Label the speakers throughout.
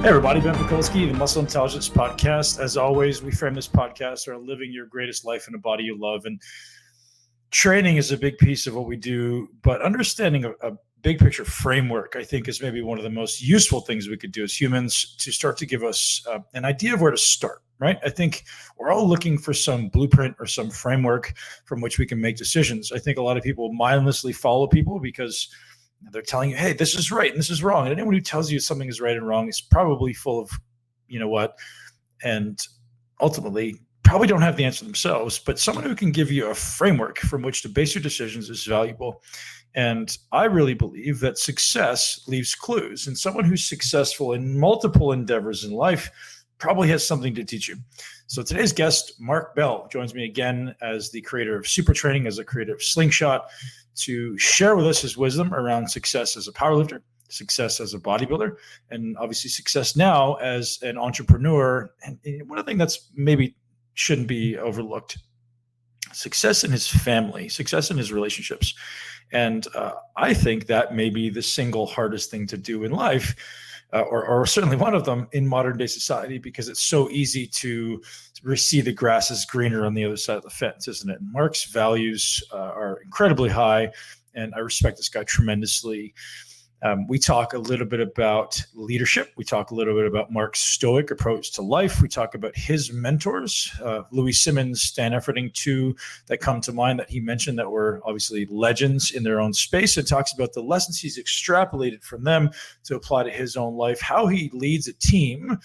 Speaker 1: Hey everybody, Ben Mikulski, the Muscle Intelligence Podcast. As always, we frame this podcast around living your greatest life in a body you love. And training is a big piece of what we do, but understanding a big picture framework, I think, is maybe one of the most useful things we could do as humans to start to give us an idea of where to start, right? I think we're all looking for some blueprint or some framework from which we can make decisions. I think a lot of people mindlessly follow people because they're telling you, hey, this is right and this is wrong. And anyone who tells you something is right and wrong is probably full of, you know what, and ultimately probably don't have the answer themselves. But someone who can give you a framework from which to base your decisions is valuable. And I really believe that success leaves clues. And someone who's successful in multiple endeavors in life probably has something to teach you. So today's guest, Mark Bell, joins me again as the creator of Super Training, as a creator of Slingshot, to share with us his wisdom around success as a powerlifter, success as a bodybuilder, and obviously success now as an entrepreneur. And one thing that's maybe shouldn't be overlooked, success in his family, success in his relationships. And I think that may be the single hardest thing to do in life, or certainly one of them in modern day society, because it's so easy to see the grass is greener on the other side of the fence, isn't it? And Mark's values are incredibly high, and I respect this guy tremendously. We talk a little bit about leadership. We talk a little bit about Mark's stoic approach to life. We talk about his mentors, Louis Simmons, Stan Efferding, two that come to mind that he mentioned that were obviously legends in their own space. It talks about the lessons he's extrapolated from them to apply to his own life, how he leads a team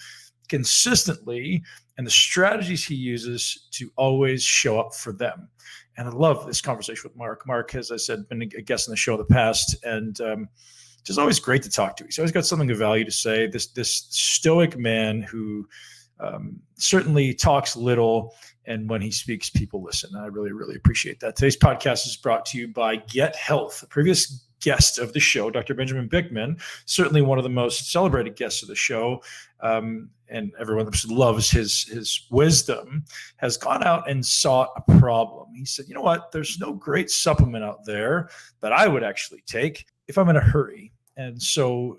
Speaker 1: consistently, and the strategies he uses to always show up for them. And I love this conversation with Mark. Mark, as I said, been a guest on the show in the past, and just always great to talk to. He's always got something of value to say. This stoic man who certainly talks little, and when he speaks, people listen. I really, really appreciate that. Today's podcast is brought to you by Get Health. A previous guest of the show, Dr. Benjamin Bikman, certainly one of the most celebrated guests of the show, and everyone loves his wisdom, has gone out and sought a problem. He said, you know what, there's no great supplement out there that I would actually take if I'm in a hurry. And so,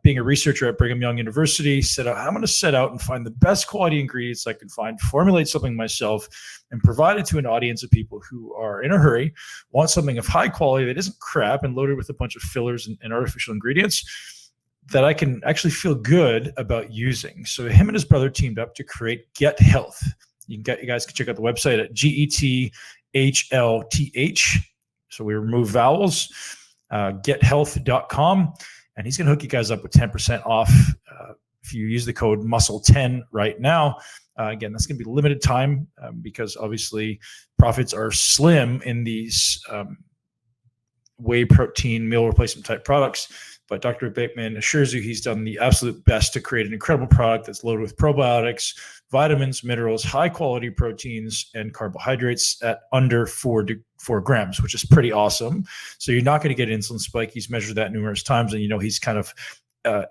Speaker 1: being a researcher at Brigham Young University, said, I'm going to set out and find the best quality ingredients I can find, formulate something myself, and provide it to an audience of people who are in a hurry, want something of high quality that isn't crap and loaded with a bunch of fillers and artificial ingredients that I can actually feel good about using. So him and his brother teamed up to create Get Health. You guys can check out the website at GETHLTH. So we remove vowels. Gethealth.com, and he's going to hook you guys up with 10% off if you use the code MUSCLE10 right now. Again, that's going to be limited time because obviously profits are slim in these whey protein meal replacement type products. But Dr. Bikman assures you he's done the absolute best to create an incredible product that's loaded with probiotics, vitamins, minerals, high quality proteins, and carbohydrates at under 4 grams, which is pretty awesome. So you're not going to get an insulin spike. He's measured that numerous times, and he's kind of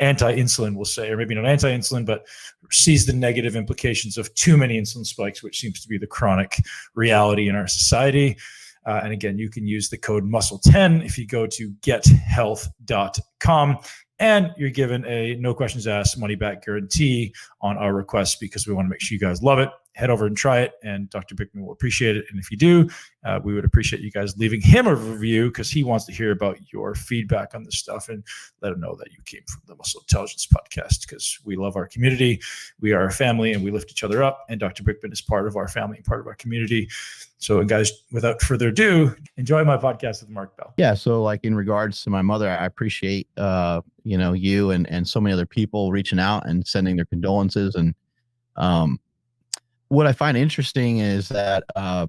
Speaker 1: anti-insulin, we'll say, or maybe not anti-insulin, but sees the negative implications of too many insulin spikes, which seems to be the chronic reality in our society. And again, you can use the code MUSCLE10 if you go to gethealth.com, and you're given a no questions asked money back guarantee on our request, because we want to make sure you guys love it. Head over and try it, and Dr. Bikman will appreciate it. And if you do, we would appreciate you guys leaving him a review, because he wants to hear about your feedback on this stuff, and let him know that you came from the Muscle Intelligence Podcast, because we love our community. We are a family, and we lift each other up, and Dr. Bikman is part of our family and part of our community. So guys, without further ado, enjoy my podcast with Mark Bell.
Speaker 2: Yeah. So like in regards to my mother, I appreciate, you and so many other people reaching out and sending their condolences. And what I find interesting is that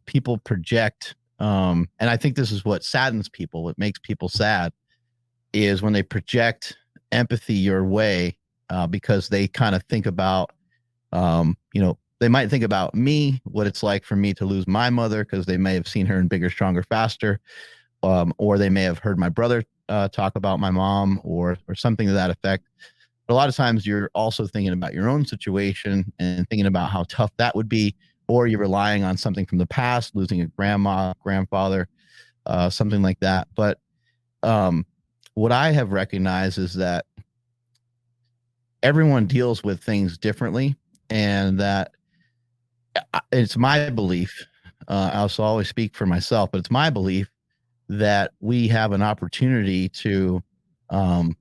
Speaker 2: people project, and I think this is what saddens people, what makes people sad, is when they project empathy your way, because they kind of think about, they might think about me, what it's like for me to lose my mother, because they may have seen her in Bigger, Stronger, Faster, or they may have heard my brother talk about my mom, or something to that effect. But a lot of times you're also thinking about your own situation and thinking about how tough that would be, or you're relying on something from the past, losing a grandma, grandfather, something like that. But what I have recognized is that everyone deals with things differently, and that it's my belief. I also always speak for myself, but it's my belief that we have an opportunity um,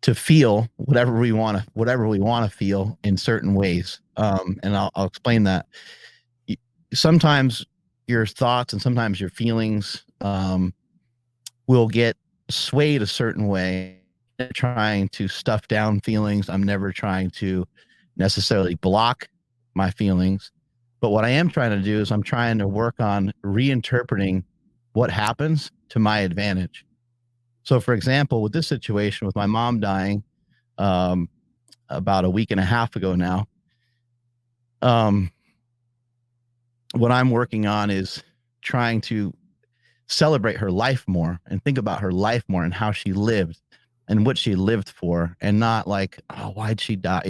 Speaker 2: to feel whatever we want to feel in certain ways. And I'll explain that. Sometimes your thoughts and sometimes your feelings will get swayed a certain way. I'm trying to stuff down feelings. I'm never trying to necessarily block my feelings. But what I am trying to do is I'm trying to work on reinterpreting what happens to my advantage. So, for example, with this situation with my mom dying um, about a week and a half ago now, um, what I'm working on is trying to celebrate her life more and think about her life more and how she lived and what she lived for, and not like, oh, why'd she die?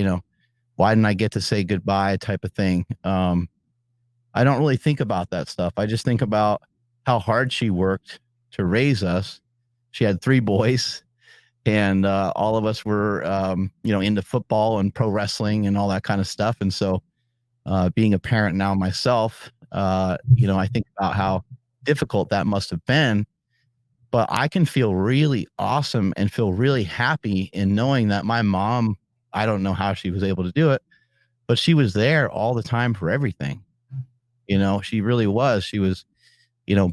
Speaker 2: Why didn't I get to say goodbye type of thing. I don't really think about that stuff. I just think about how hard she worked to raise us. She had 3 boys, and all of us were, into football and pro wrestling and all that kind of stuff. And so being a parent now myself, I think about how difficult that must have been, but I can feel really awesome and feel really happy in knowing that my mom, I don't know how she was able to do it, but she was there all the time for everything. She really was. She was,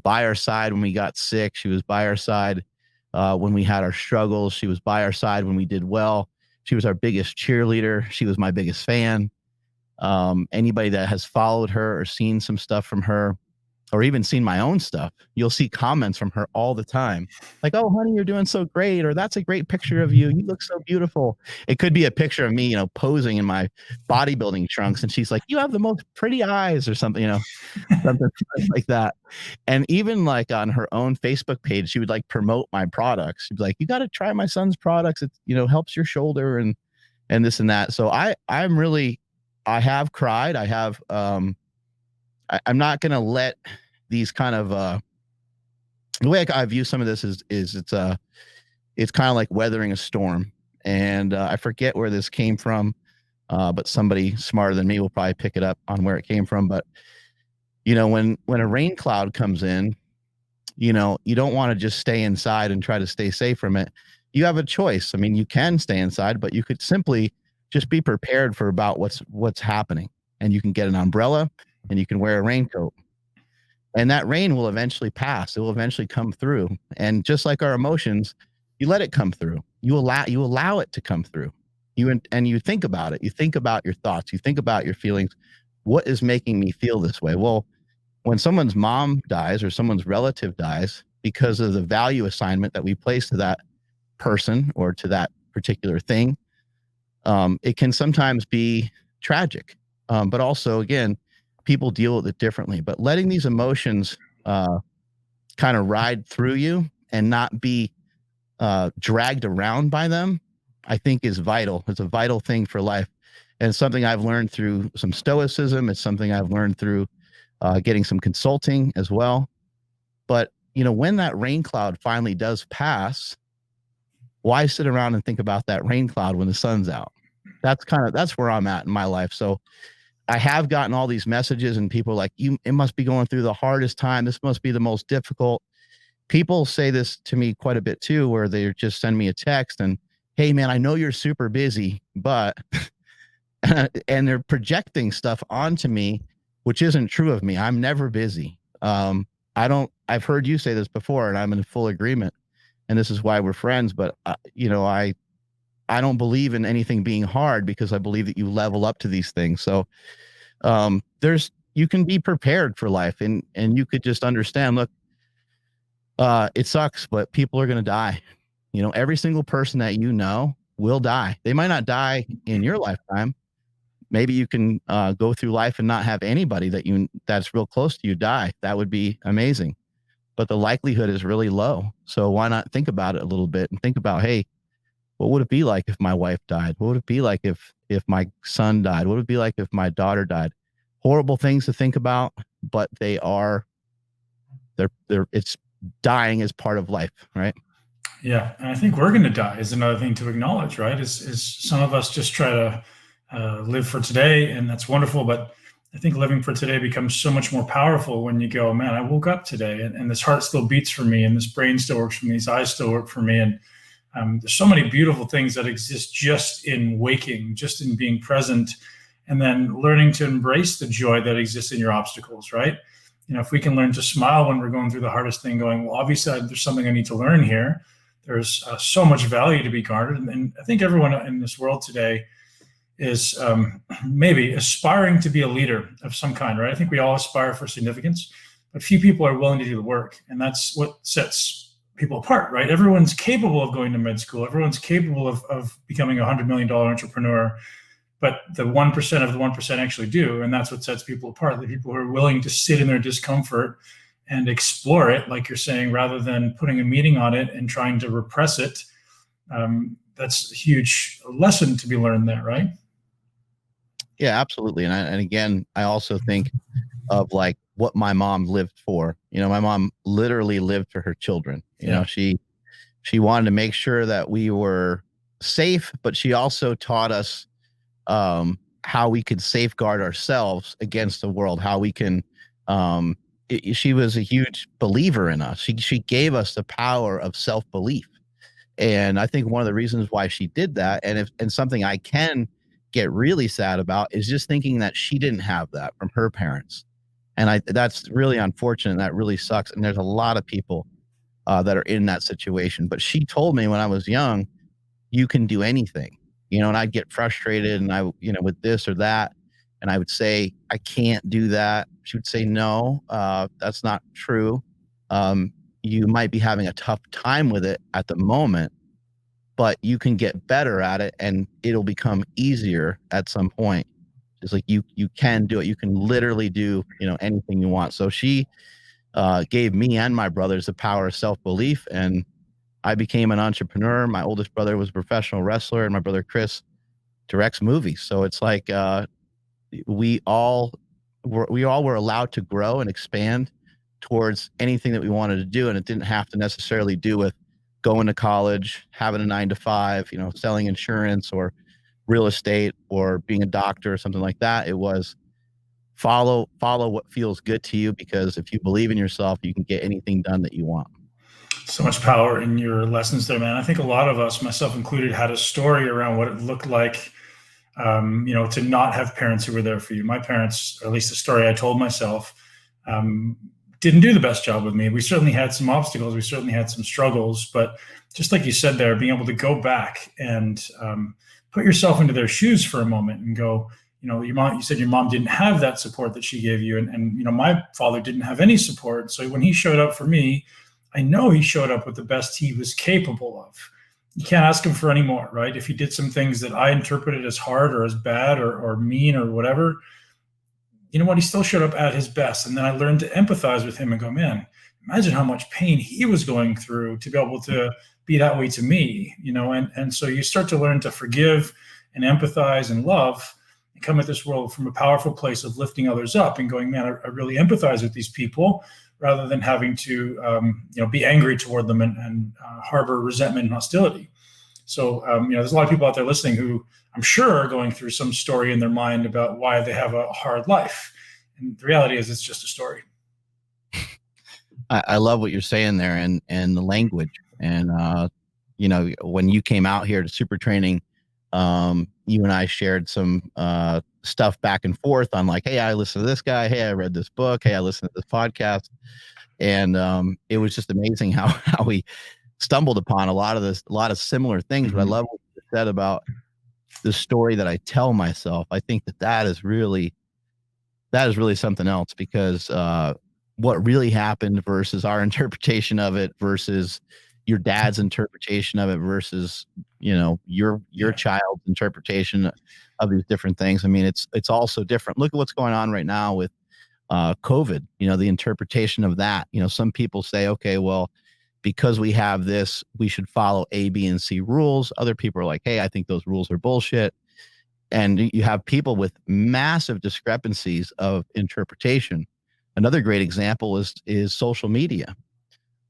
Speaker 2: by our side when we got sick. She was by our side when we had our struggles. She was by our side when we did well. She was our biggest cheerleader. She was my biggest fan. Anybody that has followed her or seen some stuff from her, or even seen my own stuff, you'll see comments from her all the time. Like, oh, honey, you're doing so great. Or that's a great picture of you. You look so beautiful. It could be a picture of me, posing in my bodybuilding trunks. And she's like, you have the most pretty eyes or something, something like that. And even like on her own Facebook page, she would like promote my products. She'd be like, you got to try my son's products. It, helps your shoulder and this and that. So I have cried. I'm not going to let these kind of the way I view some of this is it's kind of like weathering a storm. And I forget where this came from, but somebody smarter than me will probably pick it up on where it came from. But when a rain cloud comes in, you don't want to just stay inside and try to stay safe from it. You have a choice. I mean, you can stay inside, but you could simply just be prepared for about what's happening. And you can get an umbrella and you can wear a raincoat. And that rain will eventually pass. It will eventually come through. And just like our emotions, you let it come through. You allow it to come through. You think about it. You think about your thoughts. You think about your feelings. What is making me feel this way? Well, when someone's mom dies or someone's relative dies, because of the value assignment that we place to that person or to that particular thing, it can sometimes be tragic. But also, again, people deal with it differently. But letting these emotions kind of ride through you and not be dragged around by them, I think is vital. It's a vital thing for life. And something I've learned through some Stoicism. It's something I've learned through getting some consulting as well. But, when that rain cloud finally does pass, why sit around and think about that rain cloud when the sun's out? That's where I'm at in my life. So I have gotten all these messages and people are like, it must be going through the hardest time. This must be the most difficult. People say this to me quite a bit too, where they just send me a text and, hey man, I know you're super busy, but, and they're projecting stuff onto me, which isn't true of me. I'm never busy. I've heard you say this before and I'm in full agreement, and this is why we're friends. But I don't believe in anything being hard, because I believe that you level up to these things. So you can be prepared for life, and you could just understand, look, it sucks, but people are going to die. Every single person that will die. They might not die in your lifetime. Maybe you can go through life and not have anybody that's real close to you die. That would be amazing. But the likelihood is really low. So why not think about it a little bit and think about, hey, what would it be like if my wife died? What would it be like if my son died? What would it be like if my daughter died? Horrible things to think about, but it's dying as part of life, right?
Speaker 1: Yeah, and I think we're going to die is another thing to acknowledge, right? Is some of us just try to live for today, and that's wonderful. But I think living for today becomes so much more powerful when you go, man, I woke up today, and this heart still beats for me, and this brain still works for me, these eyes still work for me, and there's so many beautiful things that exist just in waking, just in being present, and then learning to embrace the joy that exists in your obstacles, right? If we can learn to smile when we're going through the hardest thing, going, well, obviously there's something I need to learn here. There's so much value to be garnered. And I think everyone in this world today is maybe aspiring to be a leader of some kind, right? I think we all aspire for significance, but few people are willing to do the work. And that's what sets people apart, right? Everyone's capable of going to med school. Everyone's capable of becoming a $100 million entrepreneur, but the 1% of the 1% actually do. And that's what sets people apart. The people who are willing to sit in their discomfort and explore it, like you're saying, rather than putting a meeting on it and trying to repress it. That's a huge lesson to be learned there, right?
Speaker 2: Yeah, absolutely. And again, I also think of like what my mom lived for. My mom literally lived for her children. She wanted to make sure that we were safe, but she also taught us how we could safeguard ourselves against the world, how we can she was a huge believer in us. She gave us the power of self-belief. And I think one of the reasons why she did that, and something I can get really sad about, is just thinking that she didn't have that from her parents. And that's really unfortunate. That really sucks. And there's a lot of people that are in that situation. But she told me when I was young, you can do anything, and I'd get frustrated and with this or that. And I would say, I can't do that. She would say, no, that's not true. You might be having a tough time with it at the moment, but you can get better at it and it'll become easier at some point. It's like you can do it. You can literally do, anything you want. So she gave me and my brothers the power of self-belief, and I became an entrepreneur. My oldest brother was a professional wrestler, and my brother Chris directs movies. So it's like we all were allowed to grow and expand towards anything that we wanted to do, and it didn't have to necessarily do with going to college, having a 9 to 5, selling insurance or real estate or being a doctor or something like that. It was follow what feels good to you, because if you believe in yourself, you can get anything done that you want.
Speaker 1: So much power in your lessons there, man. I think a lot of us, myself included, had a story around what it looked like, to not have parents who were there for you. My parents, or at least the story I told myself, didn't do the best job with me. We certainly had some obstacles. We certainly had some struggles, but just like you said there, being able to go back and put yourself into their shoes for a moment and go, your mom, you said your mom didn't have that support that she gave you. And my father didn't have any support. So when he showed up for me, I know he showed up with the best he was capable of. You can't ask him for any more, right? If he did some things that I interpreted as hard or as bad or mean or whatever, you know what? He still showed up at his best. And then I learned to empathize with him and go, man, imagine how much pain he was going through to be able to be that way to me, and so you start to learn to forgive and empathize and love and come at this world from a powerful place of lifting others up and going, man, I really empathize with these people, rather than having to, be angry toward them and harbor resentment and hostility. So, there's a lot of people out there listening who I'm sure are going through some story in their mind about why they have a hard life. And the reality is it's just a story.
Speaker 2: I love what you're saying there, and the language. And, when you came out here to Super Training, you and I shared some stuff back and forth on like, hey, I listened to this guy. Hey, I read this book. Hey, I listened to this podcast. And it was just amazing how we stumbled upon a lot of similar things. Mm-hmm. But I love what you said about the story that I tell myself. I think that is really something else, because what really happened versus our interpretation of it versus your dad's interpretation of it versus, your child's interpretation of these different things. I mean, it's also different. Look at what's going on right now with COVID, the interpretation of that. Some people say, okay, well, because we have this, we should follow A, B, and C rules. Other people are like, hey, I think those rules are bullshit. And you have people with massive discrepancies of interpretation. Another great example is social media.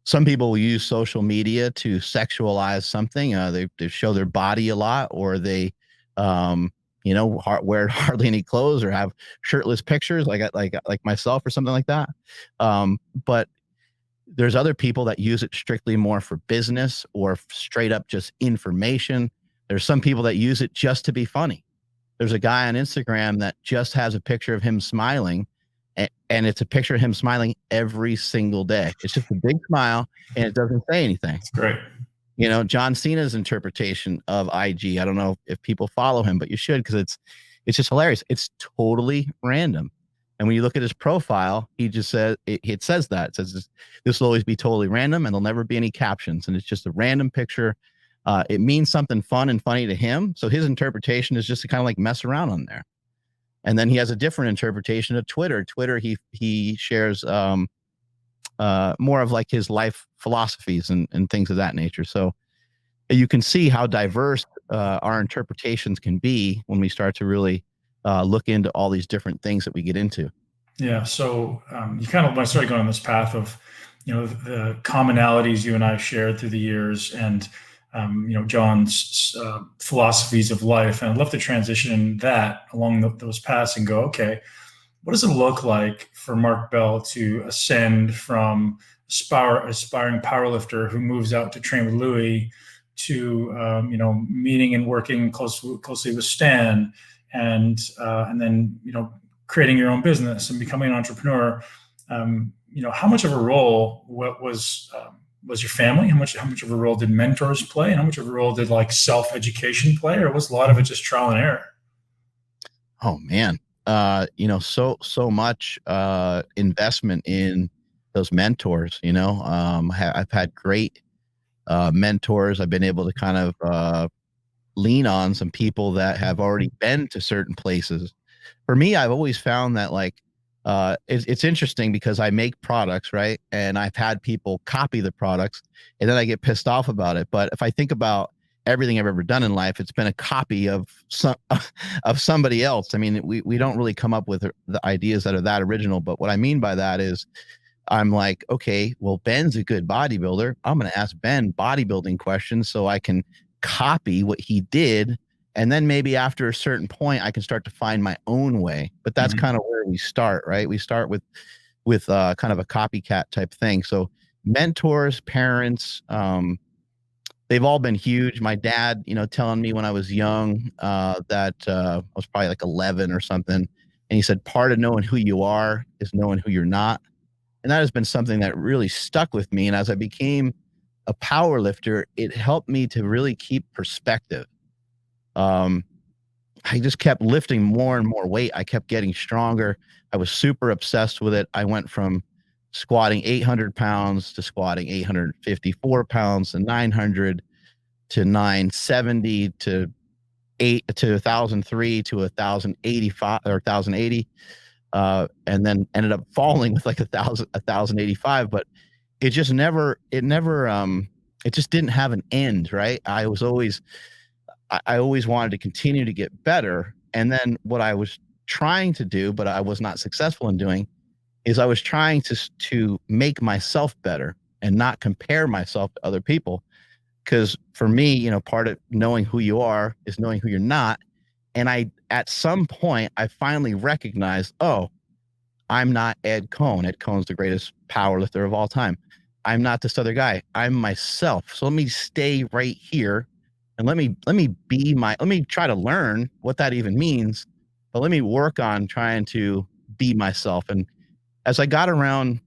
Speaker 2: Some people will use social media to sexualize something. They show their body a lot, or they, wear hardly any clothes or have shirtless pictures, like myself or something like that. But there's other people that use it strictly more for business or straight up just information. There's some people that use it just to be funny. There's a guy on Instagram that just has a picture of him smiling, and it's a picture of him smiling every single day. It's just a big smile, and it doesn't say anything.
Speaker 1: It's great.
Speaker 2: John Cena's interpretation of IG. I don't know if people follow him, but you should, because it's just hilarious. It's totally random. And when you look at his profile, he just says it says that. It says this will always be totally random, and there'll never be any captions. And it's just a random picture. It means something fun and funny to him. So his interpretation is just to kind of like mess around on there. And then he has a different interpretation of Twitter. Twitter, he shares more of like his life philosophies and things of that nature. So you can see how diverse our interpretations can be when we start to really look into all these different things that we get into.
Speaker 1: Yeah. So you kind of, when I started going on this path of, the commonalities you and I shared through the years, and John's philosophies of life, and I'd love to transition that along those paths and go, okay, what does it look like for Mark Bell to ascend from aspiring powerlifter who moves out to train with Louis to meeting and working closely with Stan, and then creating your own business and becoming an entrepreneur? How much of a role was your family? How much of a role did mentors play, and how much of a role did like self-education play, or was a lot of it just trial and error?
Speaker 2: Oh man, so much investment in those mentors. I've had great mentors. I've been able to kind of lean on some people that have already been to certain places. For me, I've always found that it's interesting because I make products, right? And I've had people copy the products, and then I get pissed off about it. But if I think about everything I've ever done in life, it's been a copy of somebody else. I mean, we don't really come up with the ideas that are that original. But what I mean by that is, I'm like, okay, well, Ben's a good bodybuilder. I'm going to ask Ben bodybuilding questions so I can copy what he did. And then maybe after a certain point, I can start to find my own way. But that's kind of where we start, right? We start with kind of a copycat type thing. So mentors, parents, they've all been huge. My dad, telling me when I was young that I was probably like 11 or something. And he said, part of knowing who you are is knowing who you're not. And that has been something that really stuck with me. And as I became a power lifter, it helped me to really keep perspective. I just kept lifting more and more weight. I kept getting stronger. I was super obsessed with it. I went from squatting 800 pounds to squatting 854 pounds, and 900 to 970 to 1,003 to 1,085 or 1,080. And then ended up falling with like 1,085, but it just didn't have an end, right? I always wanted to continue to get better. And then what I was trying to do, but I was not successful in doing, is I was trying to make myself better and not compare myself to other people. Because for me, part of knowing who you are is knowing who you're not. And at some point, I finally recognized, oh, I'm not Ed Cohn. Ed Cohn's the greatest powerlifter of all time. I'm not this other guy. I'm myself. So let me stay right here, and let me try to learn what that even means, but let me work on trying to be myself. And as I got around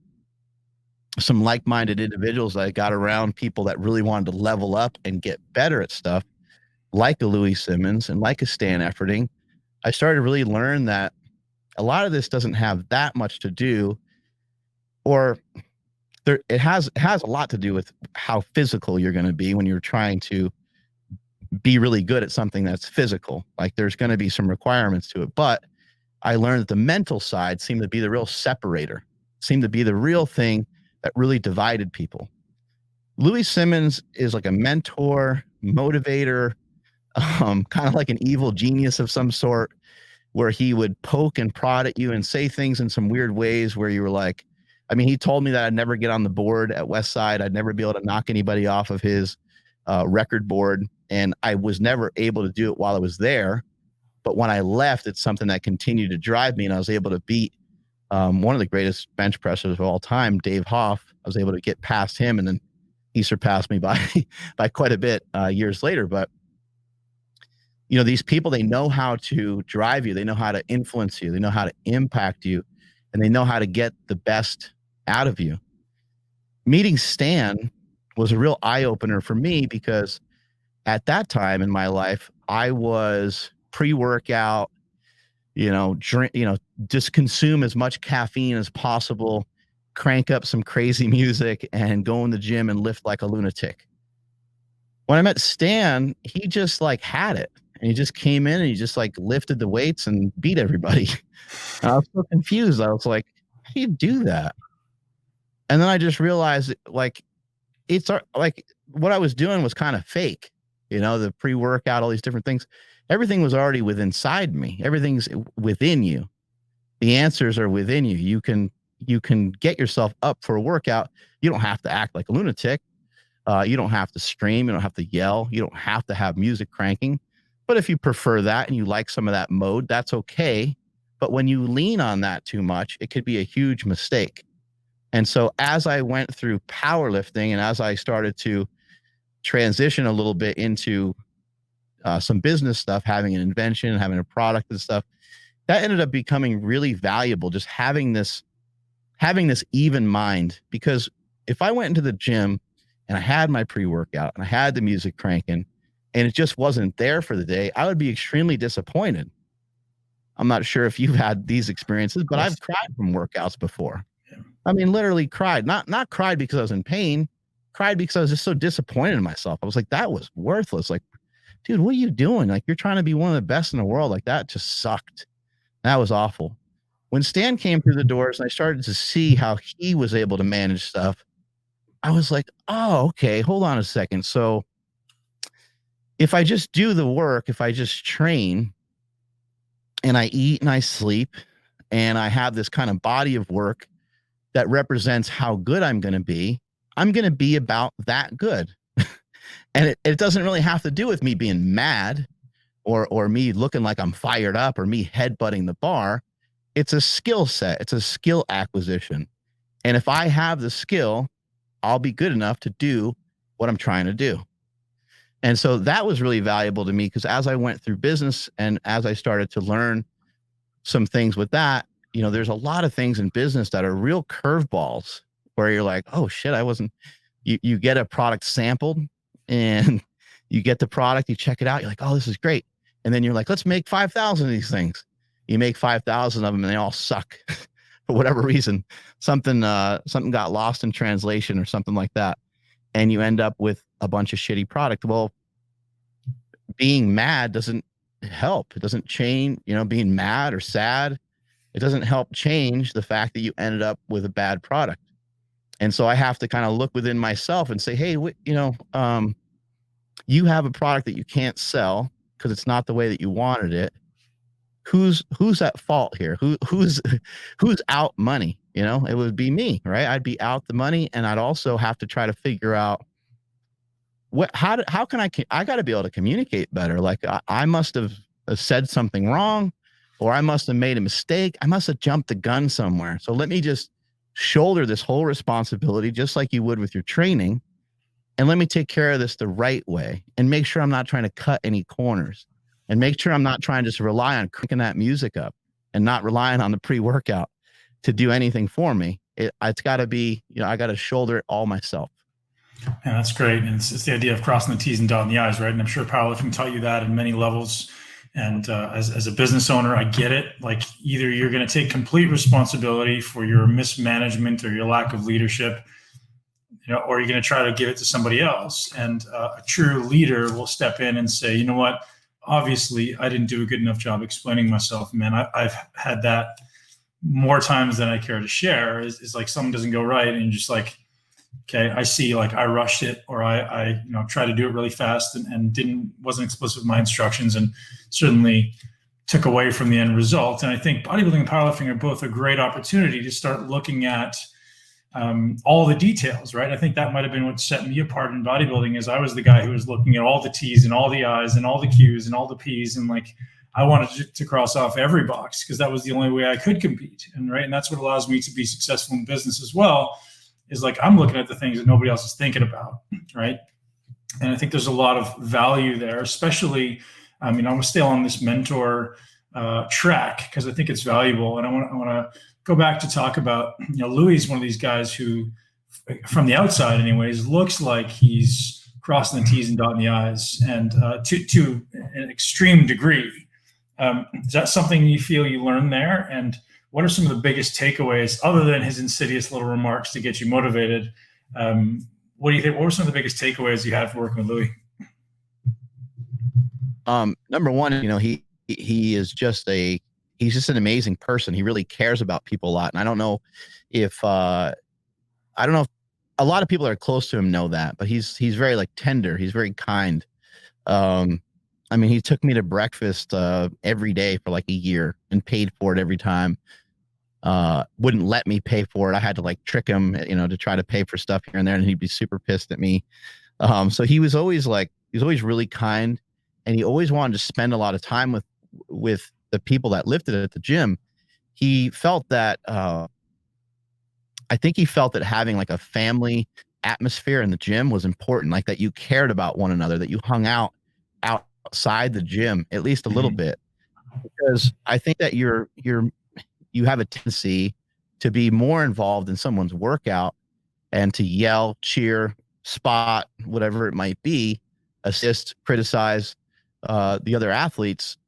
Speaker 2: some like-minded individuals, I got around people that really wanted to level up and get better at stuff, like a Louis Simmons and like a Stan Efferding. I started to really learn that a lot of this doesn't have that much to do, or it has a lot to do with how physical you're going to be when you're trying to be really good at something that's physical. Like there's going to be some requirements to it. But I learned that the mental side seemed to be the real separator, seemed to be the real thing that really divided people. Louis Simmons is like a mentor, motivator, kind of like an evil genius of some sort, where he would poke and prod at you and say things in some weird ways where you were like, I mean, he told me that I'd never get on the board at Westside. I'd never be able to knock anybody off of his record board. And I was never able to do it while I was there. But when I left, it's something that continued to drive me. And I was able to beat one of the greatest bench pressers of all time, Dave Hoff. I was able to get past him, and then he surpassed me by quite a bit years later. But you know, these people, they know how to drive you. They know how to influence you. They know how to impact you, and they know how to get the best out of you. Meeting Stan was a real eye-opener for me, because at that time in my life, I was pre-workout, drink, just consume as much caffeine as possible, crank up some crazy music, and go in the gym and lift like a lunatic. When I met Stan, he just like had it. And he just came in and he just like lifted the weights and beat everybody. And I was so confused. I was like, how do you do that? And then I just realized like, it's like what I was doing was kind of fake, the pre-workout, all these different things. Everything was already inside me. Everything's within you. The answers are within you. You can get yourself up for a workout. You don't have to act like a lunatic. You don't have to scream. You don't have to yell. You don't have to have music cranking. But if you prefer that and you like some of that mode, that's okay. But when you lean on that too much, it could be a huge mistake. And so as I went through powerlifting and as I started to transition a little bit into some business stuff, having an invention, having a product and stuff, that ended up becoming really valuable, just having this even mind. Because if I went into the gym and I had my pre-workout and I had the music cranking and it just wasn't there for the day, I would be extremely disappointed. I'm not sure if you've had these experiences, but I've cried from workouts before. Yeah. I mean, literally cried, not cried because I was in pain, cried because I was just so disappointed in myself. I was like, that was worthless. Like, dude, what are you doing? Like, you're trying to be one of the best in the world. Like, that just sucked. That was awful. When Stan came through the doors and I started to see how he was able to manage stuff, I was like, oh, okay, hold on a second. So if I just do the work, if I just train and I eat and I sleep and I have this kind of body of work that represents how good I'm going to be about that good. And it doesn't really have to do with me being mad or me looking like I'm fired up or me headbutting the bar. It's a skill set. It's a skill acquisition. And if I have the skill, I'll be good enough to do what I'm trying to do. And so that was really valuable to me, because as I went through business and as I started to learn some things with that, there's a lot of things in business that are real curveballs where you're like, oh shit, you get a product sampled and you get the product, you check it out. You're like, oh, this is great. And then you're like, let's make 5,000 of these things. You make 5,000 of them and they all suck for whatever reason. Something got lost in translation or something like that. And you end up with a bunch of shitty product. Well, being mad doesn't help. It doesn't change, being mad or sad. It doesn't help change the fact that you ended up with a bad product. And so I have to kind of look within myself and say, hey, you have a product that you can't sell because it's not the way that you wanted it. Who's at fault here? Who's out money? It would be me, right? I'd be out the money, and I'd also have to try to figure out how can I got to be able to communicate better. Like I must have said something wrong, or I must have made a mistake. I must have jumped the gun somewhere. So let me just shoulder this whole responsibility, just like you would with your training. And let me take care of this the right way and make sure I'm not trying to cut any corners, and make sure I'm not trying to just rely on cranking that music up and not relying on the pre-workout to do anything for me. It's got to be, I got to shoulder it all myself.
Speaker 1: Yeah, that's great. And it's the idea of crossing the T's and dotting the I's, right? And I'm sure powerlifting taught you that in many levels. And as a business owner, I get it. Like, either you're going to take complete responsibility for your mismanagement or your lack of leadership, or you're going to try to give it to somebody else. And a true leader will step in and say, you know what, obviously I didn't do a good enough job explaining myself. Man, I've had that more times than I care to share. Is like something doesn't go right, and you're just like, okay, I see, like I rushed it, or I tried to do it really fast and wasn't explicit with my instructions, and certainly took away from the end result. And I think bodybuilding and powerlifting are both a great opportunity to start looking at all the details, right? I think that might have been what set me apart in bodybuilding, is I was the guy who was looking at all the T's and all the I's and all the Q's and all the P's, and like I wanted to cross off every box because that was the only way I could compete. And right, and that's what allows me to be successful in business as well. Is like I'm looking at the things that nobody else is thinking about, right? And I think there's a lot of value there, especially. I mean, I'm gonna stay on this mentor track because I think it's valuable, and I want to go back to talk about, Louis is one of these guys who, from the outside anyways, looks like he's crossing the T's and dotting the I's, and to an extreme degree. Is that something you feel you learned there? And what are some of the biggest takeaways, other than his insidious little remarks to get you motivated? What do you think? What were some of the biggest takeaways you had from working with Louis?
Speaker 2: Number one, he is just he's just an amazing person. He really cares about people a lot. And I don't know if a lot of people that are close to him know that, but he's very like tender. He's very kind. I mean, he took me to breakfast every day for like a year and paid for it every time. Wouldn't let me pay for it. I had to like trick him, to try to pay for stuff here and there, and he'd be super pissed at me. So he was always really kind, and he always wanted to spend a lot of time with the people that lifted at the gym. He felt that, I think he felt that having like a family atmosphere in the gym was important, like that you cared about one another, that you hung out outside the gym at least a little bit, because I think that you have a tendency to be more involved in someone's workout and to yell, cheer, spot, whatever it might be, assist, criticize the other athletes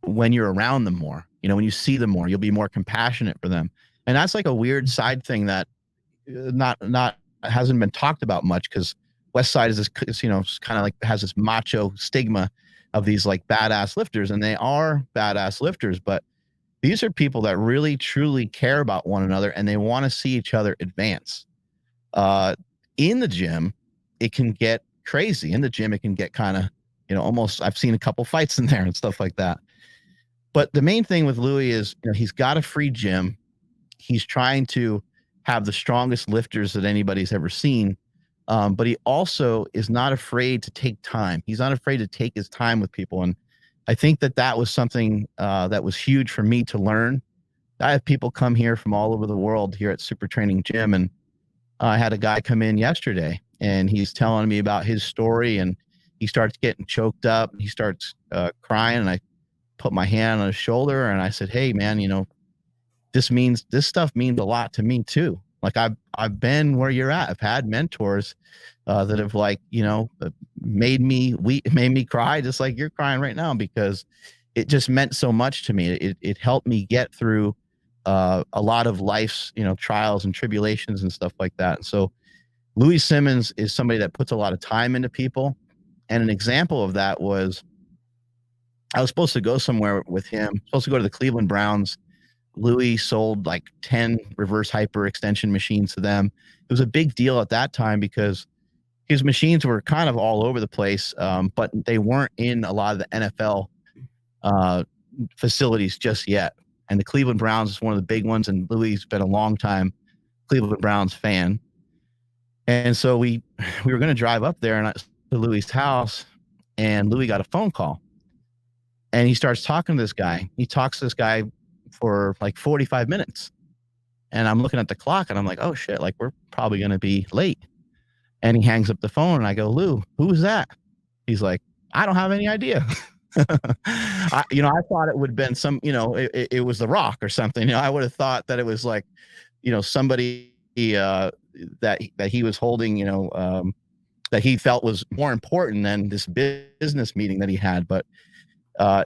Speaker 2: when you're around them more. When you see them more, you'll be more compassionate for them. And that's like a weird side thing that not hasn't been talked about much, because West Side is kind of like has this macho stigma of these like badass lifters, and they are badass lifters, but these are people that really truly care about one another, and they want to see each other advance. In the gym, it can get crazy. In the gym, it can get kind of, almost, I've seen a couple fights in there and stuff like that. But the main thing with Louis is, he's got a free gym. He's trying to have the strongest lifters that anybody's ever seen. But he also is not afraid to take time. He's not afraid to take his time with people. And I think that was something that was huge for me to learn. I have people come here from all over the world here at Super Training Gym. And I had a guy come in yesterday, and he's telling me about his story, and he starts getting choked up. He starts crying, and I put my hand on his shoulder, and I said, "Hey man, this stuff means a lot to me too. Like I've been where you're at. I've had mentors that have made me cry just like you're crying right now, because it just meant so much to me. It helped me get through a lot of life's trials and tribulations and stuff like that. And so Louis Simmons is somebody that puts a lot of time into people. And an example of that was, I was supposed to go somewhere with him, supposed to go to the Cleveland Browns. Louis sold like 10 reverse hyper extension machines to them. It was a big deal at that time because his machines were kind of all over the place, but they weren't in a lot of the NFL facilities just yet. And the Cleveland Browns is one of the big ones, and Louis has been a long time Cleveland Browns fan. And so we were going to drive up there and to Louis' house, and Louis got a phone call. And he starts talking to this guy. He talks to this guy for like 45 minutes. And I'm looking at the clock, and I'm like, oh shit, like we're probably going to be late. And he hangs up the phone, and I go, Lou, who's that? He's like, I don't have any idea. I thought it would have been some, it was The Rock or something. I would have thought that it was like, somebody that he was holding, that he felt was more important than this business meeting that he had. But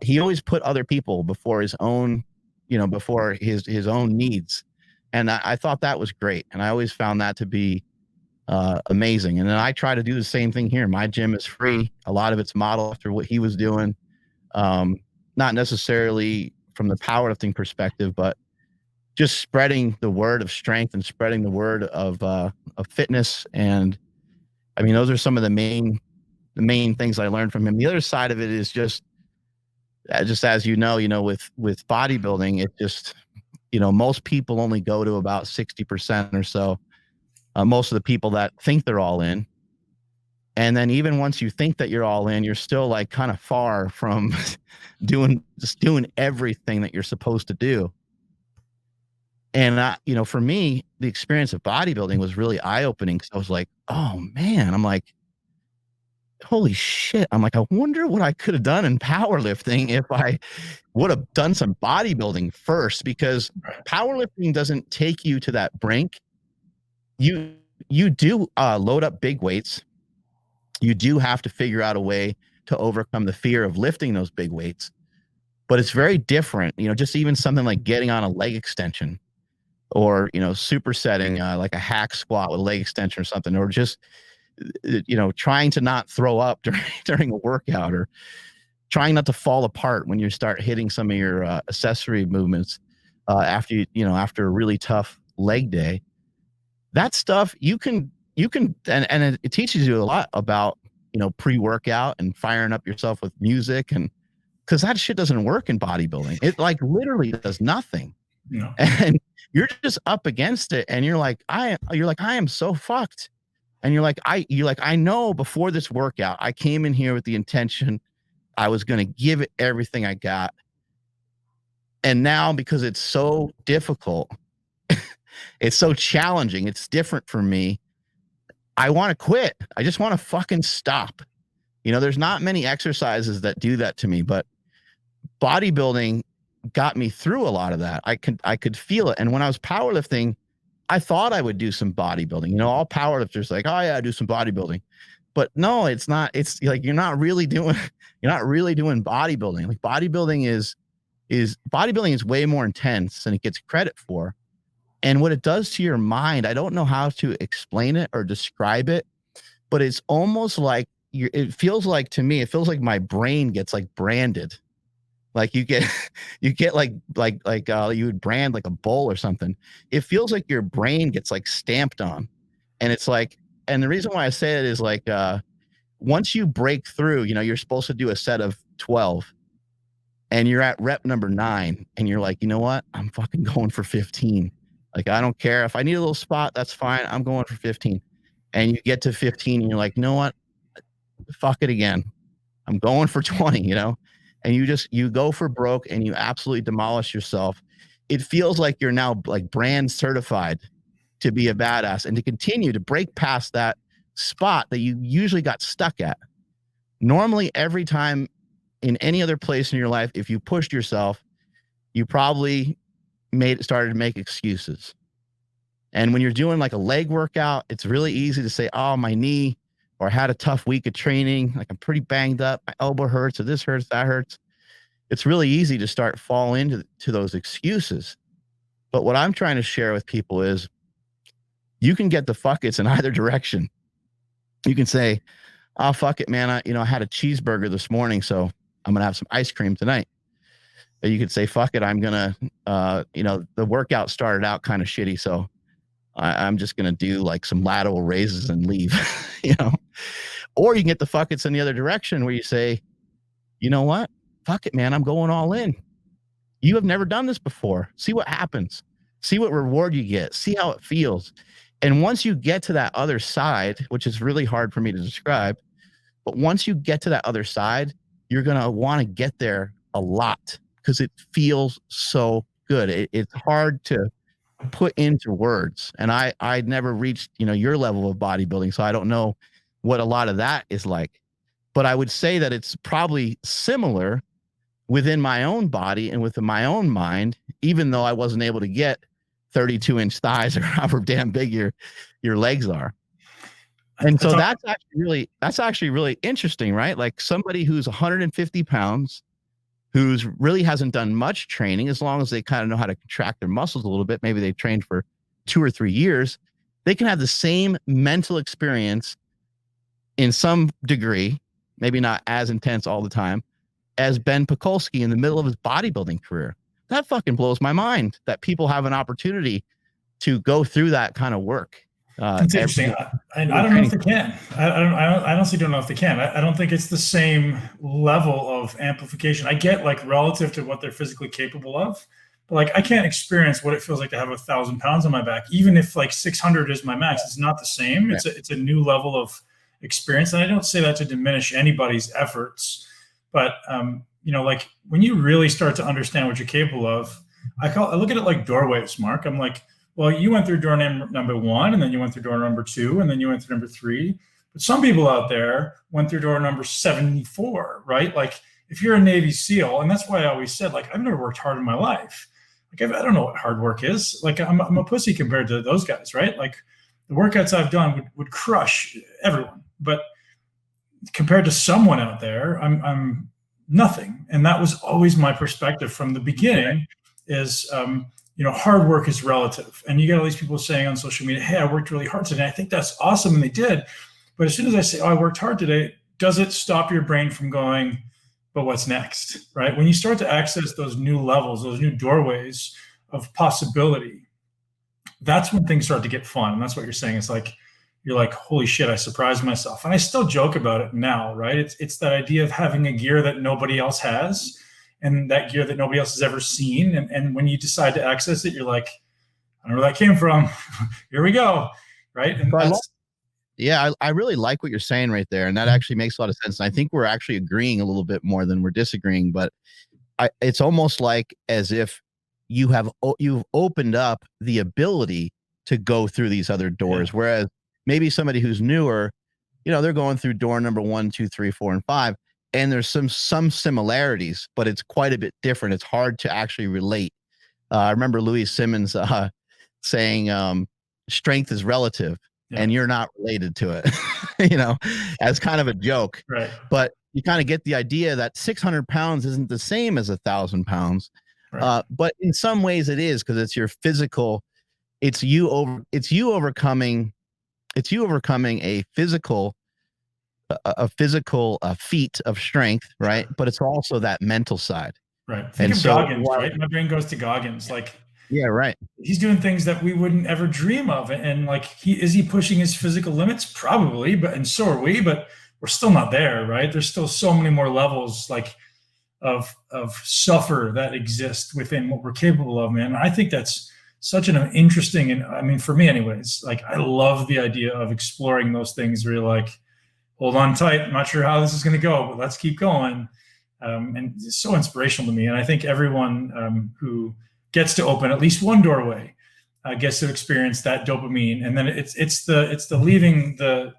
Speaker 2: he always put other people before his own, before his own needs. And I thought that was great. And I always found that to be amazing. And then I try to do the same thing here. My gym is free. A lot of it's modeled after what he was doing. Not necessarily from the powerlifting perspective, but just spreading the word of strength and spreading the word of fitness. And I mean, those are some of the main things I learned from him. The other side of it is just as with bodybuilding, it just, most people only go to about 60% or so. Most of the people that think they're all in. And then even once you think that you're all in, you're still like kind of far from doing everything that you're supposed to do. And for me, the experience of bodybuilding was really eye-opening, because I was like, oh man, I'm like, holy shit. I'm like, I wonder what I could have done in powerlifting if I would have done some bodybuilding first, because powerlifting doesn't take you to that brink. You do load up big weights. You do have to figure out a way to overcome the fear of lifting those big weights, but it's very different. Just even something like getting on a leg extension, or supersetting like a hack squat with a leg extension or something, or just trying to not throw up during a workout, or trying not to fall apart when you start hitting some of your accessory movements after a really tough leg day. That stuff you can and it teaches you a lot about pre-workout and firing up yourself with music, and because that shit doesn't work in bodybuilding. It like literally does nothing.
Speaker 1: No.
Speaker 2: And you're just up against it, and you're like, I am so fucked. And you're like, I know before this workout, I came in here with the intention I was going to give it everything I got. And now, because it's so difficult, it's so challenging, it's different for me, I want to quit. I just want to fucking stop. There's not many exercises that do that to me, but bodybuilding got me through a lot of that. I could feel it. And when I was powerlifting, I thought I would do some bodybuilding. All powerlifters like, oh yeah, I do some bodybuilding. But no, it's not. It's like you're not really doing bodybuilding. Like bodybuilding is way more intense than it gets credit for. And what it does to your mind, I don't know how to explain it or describe it, but it's almost like it feels like my brain gets like branded. Like you get like you would brand like a bull or something. It feels like your brain gets like stamped on. And it's like, and the reason why I say it is like, once you break through, you're supposed to do a set of 12 and you're at rep number 9 and you're like, you know what? I'm fucking going for 15. Like, I don't care if I need a little spot, that's fine. I'm going for 15. And you get to 15 and you're like, you know what? Fuck it again. I'm going for 20, and you go for broke and you absolutely demolish yourself. It feels like you're now like brand certified to be a badass and to continue to break past that spot that you usually got stuck at. Normally, every time in any other place in your life, if you pushed yourself, you probably started to make excuses. And when you're doing like a leg workout, it's really easy to say, oh, my knee, or I had a tough week of training. Like I'm pretty banged up. My elbow hurts, or this hurts, that hurts. It's really easy to start falling into those excuses. But what I'm trying to share with people is you can get the fuck it's in either direction. You can say, oh, fuck it, man. I had a cheeseburger this morning, so I'm going to have some ice cream tonight. Or you could say, fuck it, I'm going to, the workout started out kind of shitty, so I'm just going to do like some lateral raises and leave, Or you can get the fuck it's in the other direction where you say, you know what? Fuck it, man. I'm going all in. You have never done this before. See what happens. See what reward you get. See how it feels. And once you get to that other side, which is really hard for me to describe, but once you get to that other side, you're going to want to get there a lot because it feels so good. It's hard to put into words. And I'd never reached, your level of bodybuilding, so I don't know what a lot of that is like. But I would say that it's probably similar within my own body and within my own mind, even though I wasn't able to get 32-inch thighs or however damn big your legs are. And so that's actually really interesting, right? Like somebody who's 150 pounds, who's really hasn't done much training, as long as they kind of know how to contract their muscles a little bit, maybe they trained for 2 or 3 years, they can have the same mental experience in some degree, maybe not as intense all the time, as Ben Pekulski in the middle of his bodybuilding career. That fucking blows my mind that people have an opportunity to go through that kind of work.
Speaker 1: It's interesting. I don't know if they can. I honestly don't know if they can. I don't think it's the same level of amplification. I get like relative to what they're physically capable of. but like I can't experience what it feels like to have 1,000 pounds on my back. Even if like 600 is my max, it's not the same.
Speaker 2: Right.
Speaker 1: It's a new level of experience. And I don't say that to diminish anybody's efforts, but like when you really start to understand what you're capable of, I look at it like doorways, Mark. I'm like, well, you went through door number 1, and then you went through door number 2, and then you went through number 3. But some people out there went through door number 74, right? Like if you're a Navy SEAL, and that's why I always said, like, I've never worked hard in my life. Like I don't know what hard work is. Like I'm a pussy compared to those guys, right? Like the workouts I've done would crush everyone, but compared to someone out there, I'm nothing. And that was always my perspective from the beginning. Is hard work is relative, and you get all these people saying on social media, "Hey, I worked really hard today." I think that's awesome, and they did. But as soon as I say, "Oh, I worked hard today," does it stop your brain from going, "But what's next?" Right? When you start to access those new levels, those new doorways of possibility, that's when things start to get fun. And that's what you're saying. It's like you're like, "Holy shit, I surprised myself." And I still joke about it now, right? It's that idea of having a gear that nobody else has, and that gear that nobody else has ever seen. And when you decide to access it, you're like, "I don't know where that came from." Here we go. Right. And
Speaker 2: I really like what you're saying right there. And that actually makes a lot of sense. And I think we're actually agreeing a little bit more than we're disagreeing, but it's almost like as if you've opened up the ability to go through these other doors. Yeah. Whereas maybe somebody who's newer, they're going through door number 1, 2, 3, 4, and 5. And there's some similarities, but it's quite a bit different. It's hard to actually relate. I remember Louis Simmons saying strength is relative, and you're not related to it, as kind of a joke.
Speaker 1: Right.
Speaker 2: But you kind of get the idea that 600 pounds isn't the same as 1,000 pounds. Right. But in some ways it is, because it's your physical. It's you overcoming a physical feat of strength, right? But it's also that mental side.
Speaker 1: Right. Think of Goggins, right? My brain goes to Goggins. Like,
Speaker 2: yeah, right.
Speaker 1: He's doing things that we wouldn't ever dream of. And like, is he pushing his physical limits? Probably, and so are we, but we're still not there, right? There's still so many more levels like of suffer that exist within what we're capable of, man. I think that's such an interesting, and I mean, for me anyways, like I love the idea of exploring those things where you're like, hold on tight. I'm not sure how this is going to go, but let's keep going. And it's so inspirational to me. And I think everyone who gets to open at least one doorway gets to experience that dopamine. And then it's the leaving the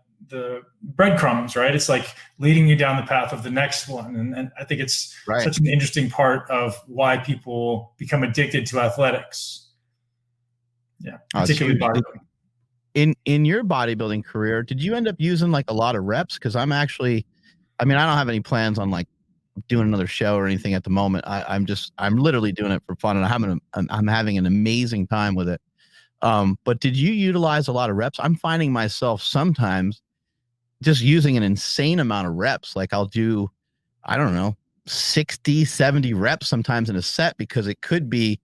Speaker 1: breadcrumbs, right? It's like leading you down the path of the next one. And I think it's such an interesting part of why people become addicted to athletics. Yeah, particularly bodybuilding.
Speaker 2: In your bodybuilding career, did you end up using like a lot of reps? Because I don't have any plans on like doing another show or anything at the moment. I'm literally doing it for fun, and I'm having an amazing time with it. But did you utilize a lot of reps? I'm finding myself sometimes just using an insane amount of reps. Like I'll do, I don't know, 60, 70 reps sometimes in a set, because I could be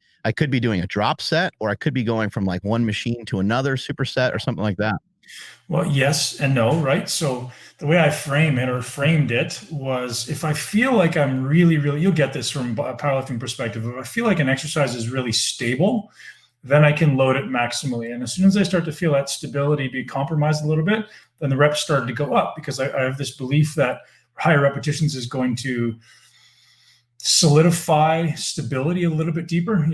Speaker 2: doing a drop set, or I could be going from like one machine to another superset or something like that.
Speaker 1: Well, yes and no, right? So the way I framed it was, if I feel like I'm really, you'll get this from a powerlifting perspective. If I feel like an exercise is really stable, then I can load it maximally. And as soon as I start to feel that stability be compromised a little bit, then the reps started to go up, because I have this belief that higher repetitions is going to solidify stability a little bit deeper.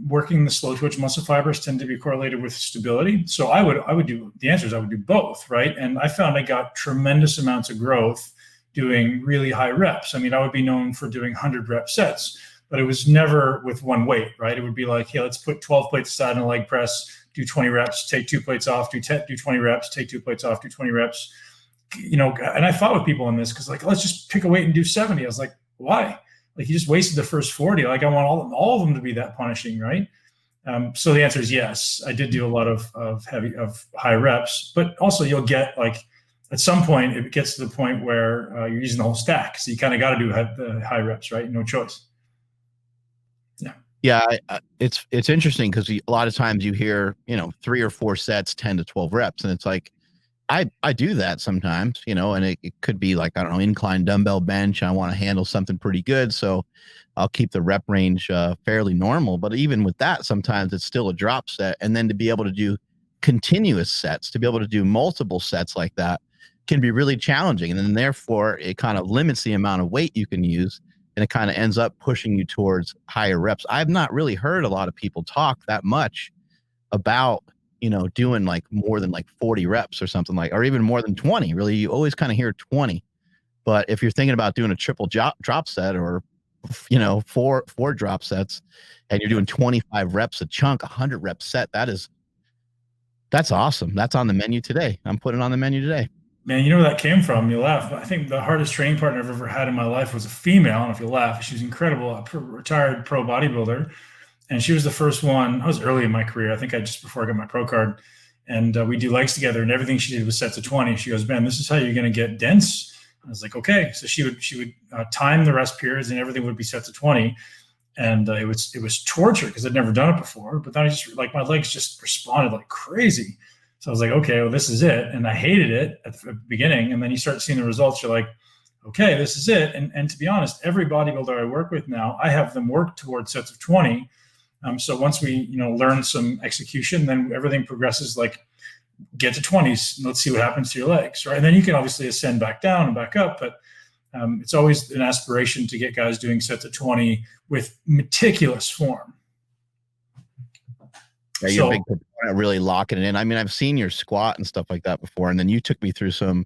Speaker 1: Working the slow twitch muscle fibers tend to be correlated with stability. So I would do both, right? And I found I got tremendous amounts of growth doing really high reps. I mean, I would be known for doing 100 rep sets, but it was never with one weight, right? It would be like, hey, let's put 12 plates aside in a leg press, do 20 reps, take 2 plates off, do 20 reps, take 2 plates off, do 20 reps. And I fought with people on this, because like, let's just pick a weight and do 70. I was like, why? Like, you just wasted the first 40. Like, I want all of them to be that punishing, right? So the answer is yes. I did do a lot of high reps, but also you'll get like, at some point it gets to the point where you're using the whole stack. So you kind of got to do the high reps, right? No choice. Yeah.
Speaker 2: Yeah. It's interesting, because a lot of times you hear, 3 or 4 sets, 10 to 12 reps. And it's like, I do that sometimes, you know, and it could be like, I don't know, incline dumbbell bench. I want to handle something pretty good. So I'll keep the rep range fairly normal. But even with that, sometimes it's still a drop set. And then to be able to do continuous sets, to be able to do multiple sets like that can be really challenging. And then therefore it kind of limits the amount of weight you can use. And it kind of ends up pushing you towards higher reps. I've not really heard a lot of people talk that much about, you know, doing like more than like 40 reps or something like, or even more than 20. Really, you always kind of hear 20. But if you're thinking about doing a triple drop set, or, you know, four drop sets, and you're doing 25 reps a chunk, 100 rep set, that's awesome. That's on the menu today. I'm putting it on the menu today.
Speaker 1: Man, you know where that came from? You laugh. I think the hardest training partner I've ever had in my life was a female. I don't know if you laugh. She was incredible, a retired pro bodybuilder. And she was the first one. I was early in my career. I think just before I got my pro card. And we do legs together, and everything she did was sets of 20. She goes, "Ben, this is how you're going to get dense." I was like, "Okay." So she would time the rest periods, and everything would be sets of 20. And it was torture because I'd never done it before. But then I just, like, my legs just responded like crazy. So I was like, "Okay, well, this is it." And I hated it at the beginning. And then you start seeing the results. You're like, "Okay, this is it." And to be honest, every bodybuilder I work with now, I have them work towards sets of 20. So once we, learn some execution, then everything progresses, like, get to 20s and let's see what happens to your legs, right? And then you can obviously ascend back down and back up, but it's always an aspiration to get guys doing sets of 20 with meticulous form.
Speaker 2: Yeah, you're a big proponent, really locking it in. I mean, I've seen your squat and stuff like that before, and then you took me through some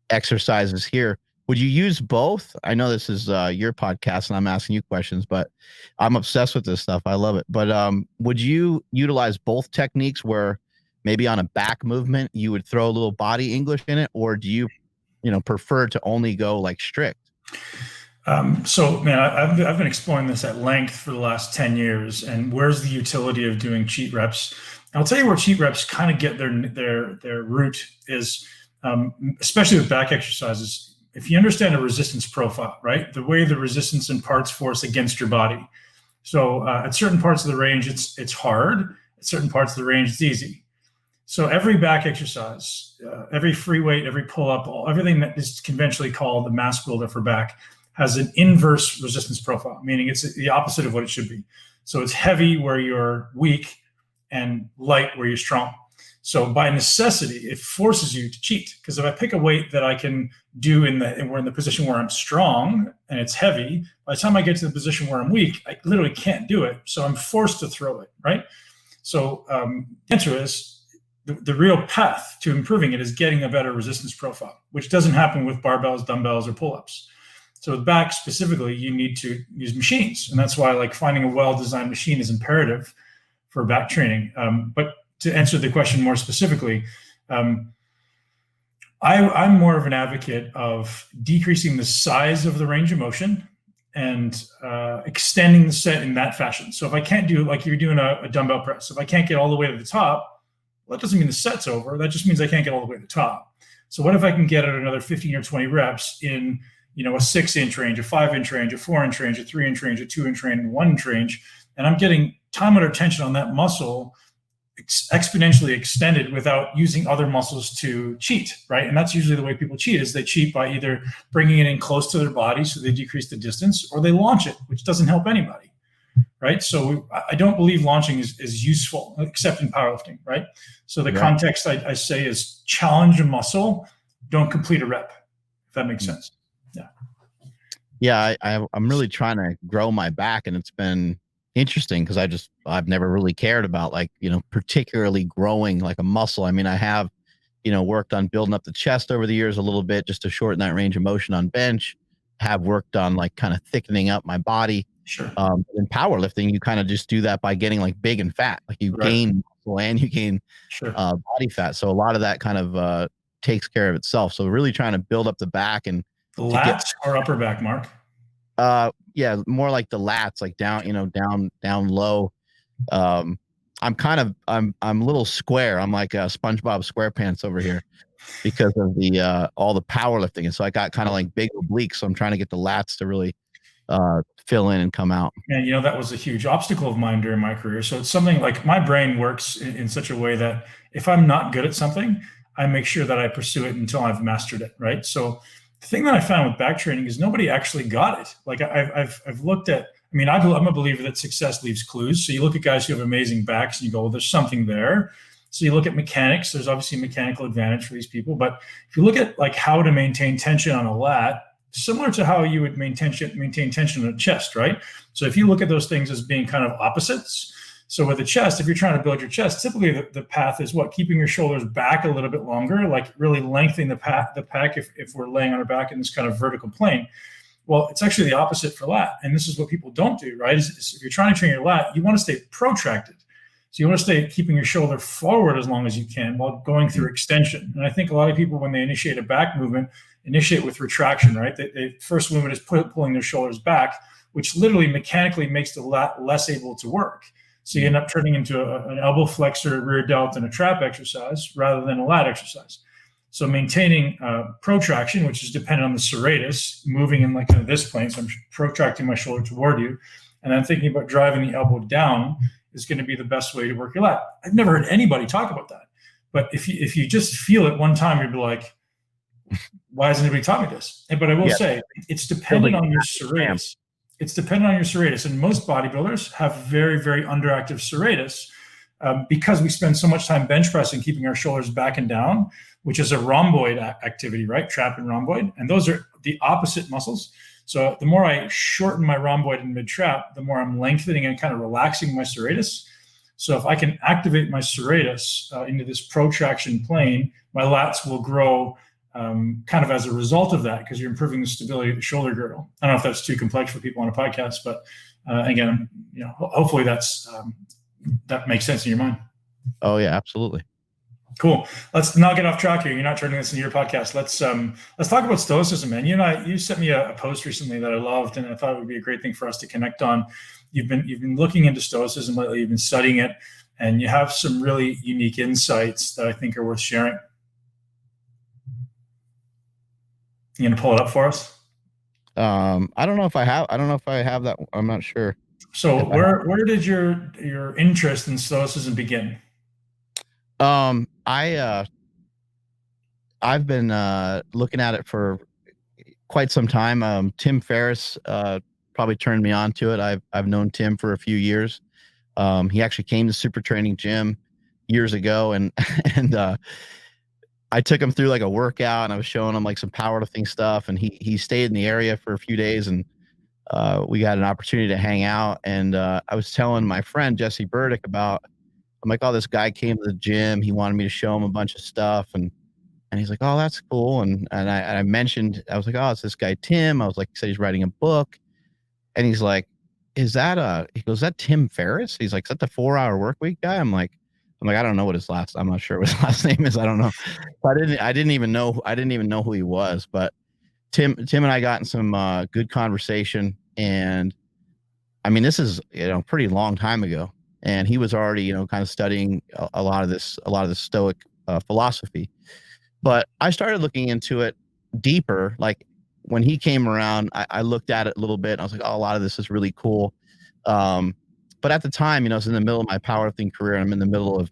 Speaker 2: exercises here. Would you use both? I know this is your podcast and I'm asking you questions, but I'm obsessed with this stuff. I love it. But would you utilize both techniques, where maybe on a back movement you would throw a little body English in it, or do you, prefer to only go like strict?
Speaker 1: So, man, I've been exploring this at length for the last 10 years. And where's the utility of doing cheat reps? I'll tell you where cheat reps kind of get their root is, especially with back exercises. If you understand a resistance profile, right, the way the resistance imparts force against your body. So at certain parts of the range, it's hard. At certain parts of the range, it's easy. So every back exercise, every free weight, every pull-up, everything that is conventionally called the mass builder for back has an inverse resistance profile, meaning it's the opposite of what it should be. So it's heavy where you're weak and light where you're strong. So by necessity, it forces you to cheat, because if I pick a weight that I can do and we're in the position where I'm strong and it's heavy, by the time I get to the position where I'm weak, I literally can't do it. So I'm forced to throw it, right? So the answer is the real path to improving it is getting a better resistance profile, which doesn't happen with barbells, dumbbells, or pull-ups. So with back specifically, you need to use machines. And that's why, like, finding a well-designed machine is imperative for back training. But to answer the question more specifically, I'm more of an advocate of decreasing the size of the range of motion and extending the set in that fashion. So if I can't do, like, you're doing a dumbbell press, if I can't get all the way to the top, well, that doesn't mean the set's over. That just means I can't get all the way to the top. So what if I can get at another 15 or 20 reps in, a 6-inch range, a 5-inch range, a 4-inch range, a 3-inch range, a 2-inch range, and 1-inch range, and I'm getting time under tension on that muscle exponentially extended without using other muscles to cheat, right? And that's usually the way people cheat, is they cheat by either bringing it in close to their body so they decrease the distance, or they launch it, which doesn't help anybody, right? So I don't believe launching is useful, except in powerlifting, right? So the context I say is challenge a muscle, don't complete a rep, if that makes sense.
Speaker 2: Yeah, I'm really trying to grow my back, and it's been interesting because I've never really cared about, like, particularly growing like a muscle. I mean, I have, worked on building up the chest over the years a little bit just to shorten that range of motion on bench, have worked on, like, kind of thickening up my body.
Speaker 1: Sure.
Speaker 2: In powerlifting, you kind of just do that by getting, like, big and fat, like you gain muscle and you gain body fat. So a lot of that kind of takes care of itself. So really trying to build up the back and
Speaker 1: the lats or upper back, Mark.
Speaker 2: Yeah, more like the lats, like down, down low. I'm a little square. I'm like SpongeBob SquarePants over here because of the all the powerlifting, and so I got kind of like big obliques. So I'm trying to get the lats to really fill in and come out.
Speaker 1: And that was a huge obstacle of mine during my career. So it's something like my brain works in such a way that if I'm not good at something, I make sure that I pursue it until I've mastered it, right? So the thing that I found with back training is nobody actually got it. Like I've looked at, I mean, I'm a believer that success leaves clues. So you look at guys who have amazing backs and you go, well, there's something there. So you look at mechanics, there's obviously a mechanical advantage for these people. But if you look at like how to maintain tension on a lat, similar to how you would maintain tension in a chest, right? So if you look at those things as being kind of opposites, so with the chest, if you're trying to build your chest, typically the path is what? Keeping your shoulders back a little bit longer, like really lengthening the pack if we're laying on our back in this kind of vertical plane. Well, it's actually the opposite for lat. And this is what people don't do, right? Is if you're trying to train your lat, you want to stay protracted. So you want to stay keeping your shoulder forward as long as you can while going through extension. And I think a lot of people, when they initiate a back movement, initiate with retraction, right? They first movement is pulling their shoulders back, which literally mechanically makes the lat less able to work. So you end up turning into an elbow flexor, rear delt, and a trap exercise rather than a lat exercise. So maintaining protraction, which is dependent on the serratus, moving in like kind of this plane. So I'm protracting my shoulder toward you. And I'm thinking about driving the elbow down is going to be the best way to work your lat. I've never heard anybody talk about that. But if you just feel it one time, you'd be like, why hasn't anybody taught me this? But I will say it's dependent on your serratus. It's dependent on your serratus. And most bodybuilders have very, very underactive serratus because we spend so much time bench pressing, keeping our shoulders back and down, which is a rhomboid activity, right? Trap and rhomboid. And those are the opposite muscles. So the more I shorten my rhomboid in mid-trap, the more I'm lengthening and kind of relaxing my serratus. So if I can activate my serratus into this protraction plane, my lats will grow kind of as a result of that, because you're improving the stability of the shoulder girdle. I don't know if that's too complex for people on a podcast, but again, hopefully that makes sense in your mind.
Speaker 2: Oh yeah, absolutely.
Speaker 1: Cool. Let's not get off track here. You're not turning this into your podcast. Let's talk about Stoicism, man. You sent me a post recently that I loved, and I thought it would be a great thing for us to connect on. You've been looking into Stoicism lately. You've been studying it, and you have some really unique insights that I think are worth sharing. You gonna pull it up for us?
Speaker 2: I don't know if I have that. I'm not sure.
Speaker 1: So where did your interest in Stoicism begin?
Speaker 2: I've been looking at it for quite some time. Tim Ferriss probably turned me on to it. I've known Tim for a few years. He actually came to Super Training Gym years ago, and I took him through like a workout, and I was showing him like some powerlifting stuff, and he stayed in the area for a few days, and we got an opportunity to hang out. And I was telling my friend Jesse Burdick about, I'm like, oh, this guy came to the gym. He wanted me to show him a bunch of stuff, and he's like, oh, that's cool. And I mentioned, I was like, oh, it's this guy Tim. I was like, he said he's writing a book, and he's like, he goes, is that Tim Ferriss? He's like, is that the 4-Hour Workweek guy? I'm like, I don't know what I'm not sure what his last name is. I don't know. I didn't even know who he was. But Tim and I got in some good conversation, and I mean, this is pretty long time ago, and he was already kind of studying a lot of this Stoic philosophy. But I started looking into it deeper. Like when he came around, I looked at it a little bit, and I was like, oh, a lot of this is really cool. But at the time, I was in the middle of my powerlifting career, and I'm in the middle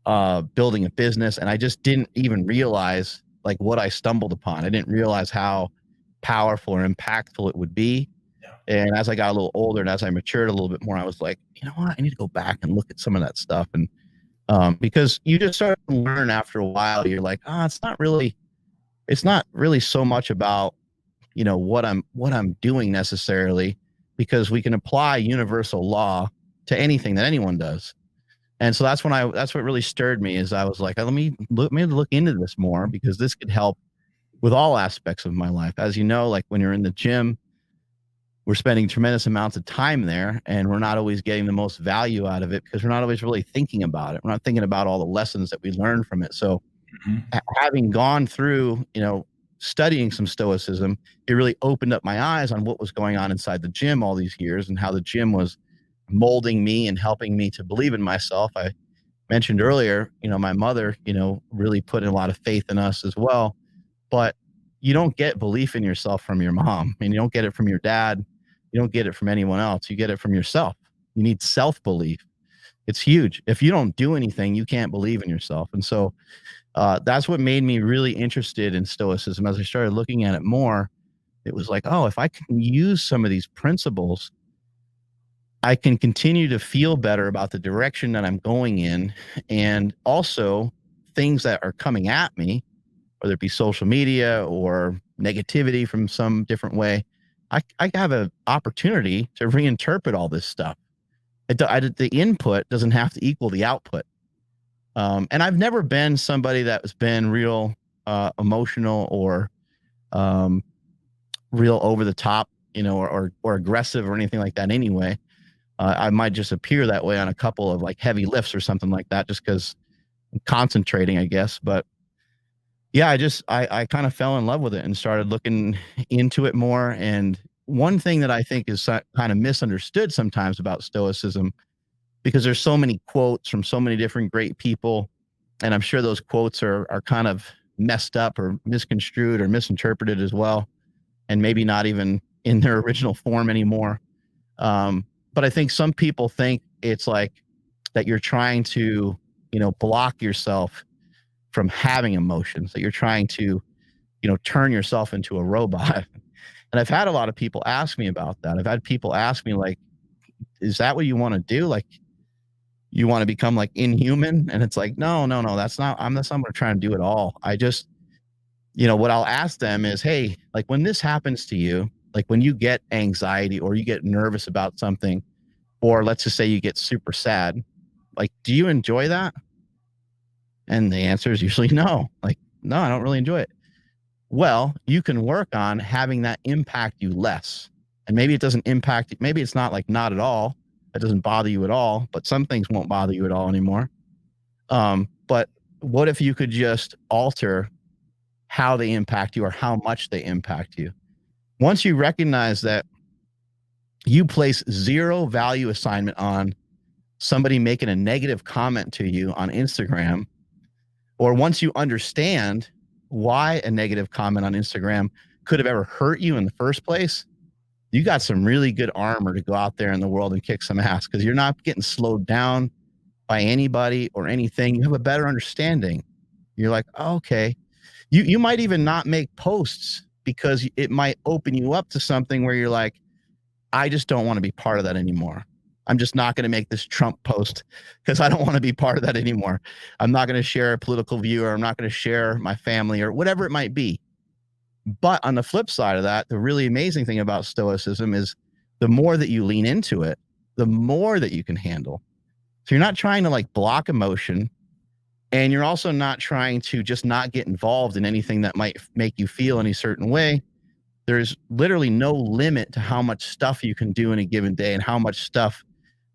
Speaker 2: of building a business, and I just didn't even realize like what I stumbled upon. I didn't realize how powerful or impactful it would be. Yeah. And as I got a little older and as I matured a little bit more, I was like, you know what? I need to go back and look at some of that stuff. And because you just start to learn after a while, you're like, it's not really so much about what I'm doing necessarily, because we can apply universal law to anything that anyone does. And so that's what really stirred me, is I was like, let me look into this more, because this could help with all aspects of my life. As you know, like when you're in the gym, we're spending tremendous amounts of time there, and we're not always getting the most value out of it because we're not always really thinking about it. We're not thinking about all the lessons that we learn from it. So having gone through, studying some Stoicism, it really opened up my eyes on what was going on inside the gym all these years, and how the gym was molding me and helping me to believe in myself. I mentioned earlier, my mother, really put in a lot of faith in us as well. But you don't get belief in yourself from your mom. I mean, you don't get it from your dad. You don't get it from anyone else. You get it from yourself. You need self-belief. It's huge. If you don't do anything, you can't believe in yourself. And so that's what made me really interested in Stoicism. As I started looking at it more, it was like, oh, if I can use some of these principles, I can continue to feel better about the direction that I'm going in. And also things that are coming at me, whether it be social media or negativity from some different way, I have an opportunity to reinterpret all this stuff. The input doesn't have to equal the output. And I've never been somebody that has been real emotional or real over the top, or aggressive or anything like that anyway. I might just appear that way on a couple of like heavy lifts or something like that, just because I'm concentrating, I guess. But yeah, I kind of fell in love with it and started looking into it more. And one thing that I think is kind of misunderstood sometimes about Stoicism, because there's so many quotes from so many different great people, and I'm sure those quotes are kind of messed up or misconstrued or misinterpreted as well, and maybe not even in their original form anymore. But I think some people think it's like that you're trying to, block yourself from having emotions, that you're trying to, turn yourself into a robot. And I've had a lot of people ask me about that. I've had people ask me, like, is that what you want to do? Like, you want to become like inhuman? And it's like, no, that's not what I'm trying to do at all. I just, what I'll ask them is, hey, like when this happens to you, like when you get anxiety or you get nervous about something, or let's just say you get super sad, like, do you enjoy that? And the answer is usually no. Like, no, I don't really enjoy it. Well, you can work on having that impact you less. And maybe it doesn't impact, maybe it's not like not at all. It doesn't bother you at all, but some things won't bother you at all anymore. But what if you could just alter how they impact you or how much they impact you? Once you recognize that you place zero value assignment on somebody making a negative comment to you on Instagram, or once you understand why a negative comment on Instagram could have ever hurt you in the first place, you got some really good armor to go out there in the world and kick some ass, because you're not getting slowed down by anybody or anything. You have a better understanding. You're like, oh, okay. You might even not make posts because it might open you up to something where you're like, I just don't want to be part of that anymore. I'm just not going to make this Trump post because I don't want to be part of that anymore. I'm not going to share a political view, or I'm not going to share my family, or whatever it might be. But on the flip side of that, the really amazing thing about Stoicism is the more that you lean into it, the more that you can handle. So you're not trying to like block emotion, and you're also not trying to just not get involved in anything that might make you feel any certain way. There's literally no limit to how much stuff you can do in a given day and how much stuff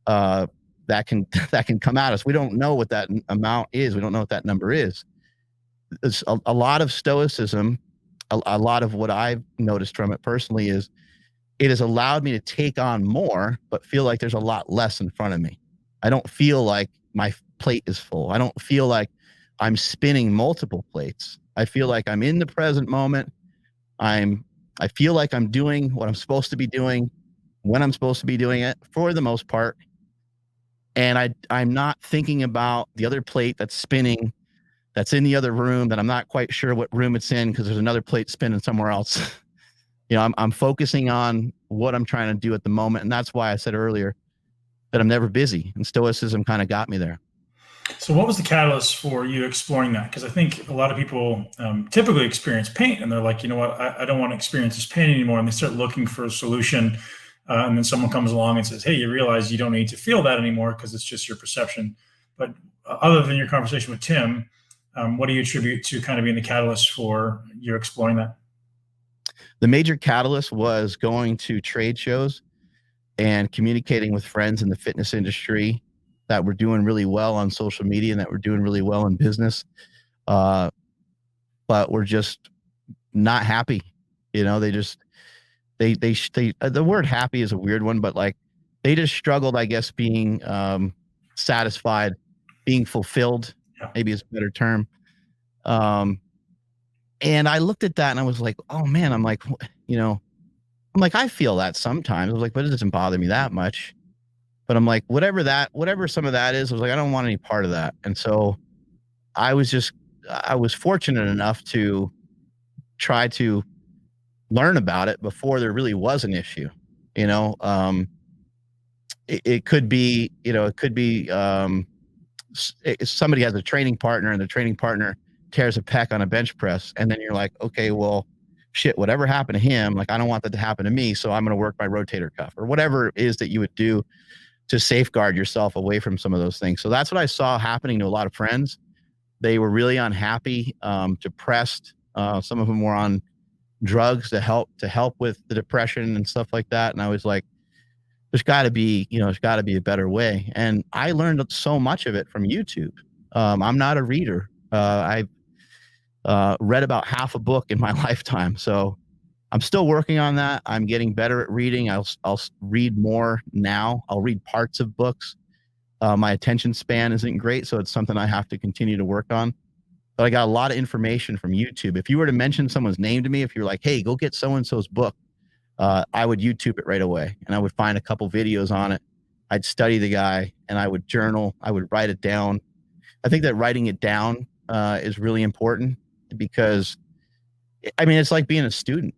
Speaker 2: that can come at us. We don't know what that amount is. We don't know what that number is. It's a lot of Stoicism. A lot of what I've noticed from it personally is it has allowed me to take on more, but feel like there's a lot less in front of me. I don't feel like my plate is full. I don't feel like I'm spinning multiple plates. I feel like I'm in the present moment. I feel like I'm doing what I'm supposed to be doing when I'm supposed to be doing it for the most part. And I'm not thinking about the other plate that's spinning, that's in the other room, that I'm not quite sure what room it's in because there's another plate spinning somewhere else. I'm focusing on what I'm trying to do at the moment. And that's why I said earlier that I'm never busy, and Stoicism kind of got me there.
Speaker 1: So what was the catalyst for you exploring that? Because I think a lot of people typically experience pain, and they're like, you know what, I don't want to experience this pain anymore. And they start looking for a solution. And then someone comes along and says, hey, you realize you don't need to feel that anymore because it's just your perception. But other than your conversation with Tim, what do you attribute to kind of being the catalyst for you exploring that?
Speaker 2: The major catalyst was going to trade shows and communicating with friends in the fitness industry that were doing really well on social media and that were doing really well in business. But we're just not happy. They just, the word happy is a weird one, but like they just struggled, I guess, being satisfied, being fulfilled, maybe is a better term. And I looked at that and I was like, oh man, I'm like, I feel that sometimes. I was like, but it doesn't bother me that much. But I'm like, whatever some of that is, I was like, I don't want any part of that. And so I was fortunate enough to try to learn about it before there really was an issue. You know, it could be, somebody has a training partner and the training partner tears a pec on a bench press. And then you're like, okay, well, shit, whatever happened to him, like, I don't want that to happen to me. So I'm going to work my rotator cuff or whatever it is that you would do to safeguard yourself away from some of those things. So that's what I saw happening to a lot of friends. They were really unhappy, depressed. Some of them were on drugs to help with the depression and stuff like that. And I was like, there's got to be a better way. And I learned so much of it from YouTube. I'm not a reader. I've read about half a book in my lifetime. So I'm still working on that. I'm getting better at reading. I'll read more now. I'll read parts of books. My attention span isn't great, so it's something I have to continue to work on. But I got a lot of information from YouTube. If you were to mention someone's name to me, if you're like, hey, go get so-and-so's book, I would YouTube it right away. And I would find a couple videos on it. I'd study the guy and I would journal. I would write it down. I think that writing it down is really important because, I mean, it's like being a student.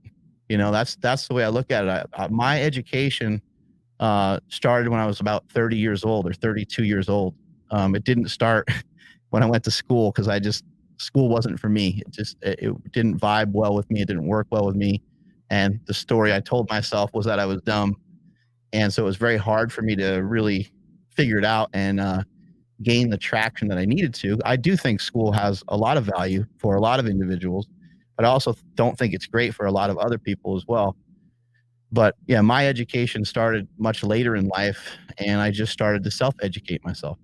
Speaker 2: That's the way I look at it. My education started when I was about 30 years old or 32 years old. It didn't start when I went to school because school wasn't for me. It didn't vibe well with me. It didn't work well with me. And the story I told myself was that I was dumb. And so it was very hard for me to really figure it out and gain the traction that I needed to. I do think school has a lot of value for a lot of individuals, but I also don't think it's great for a lot of other people as well. But yeah, my education started much later in life, and I just started to self-educate myself.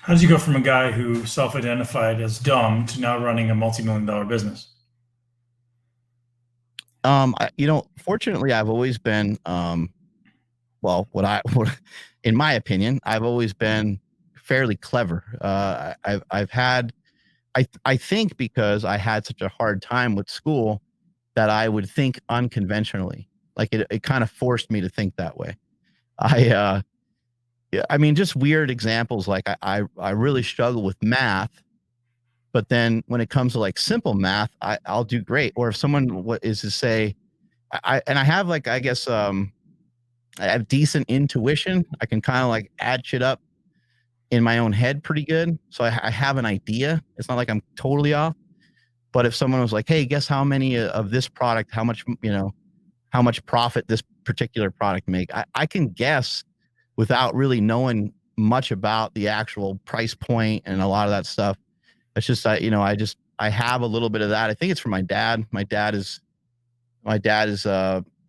Speaker 1: How did you go from a guy who self-identified as dumb to now running a multi-million-dollar business?
Speaker 2: Fortunately, I've always been, in my opinion, I've always been fairly clever. I think because I had such a hard time with school that I would think unconventionally. Like it kind of forced me to think that way. I mean, just weird examples. Like I really struggle with math, but then when it comes to like simple math, I'll do great. Or if someone is to say, I have like, I guess, I have decent intuition. I can kind of like add shit up in my own head pretty good. So I have an idea. It's not like I'm totally off. But if someone was like, hey, guess how many of this product, how much profit this particular product make, I can guess without really knowing much about the actual price point and a lot of that stuff. It's just, I have a little bit of that. I think it's from my dad. My dad is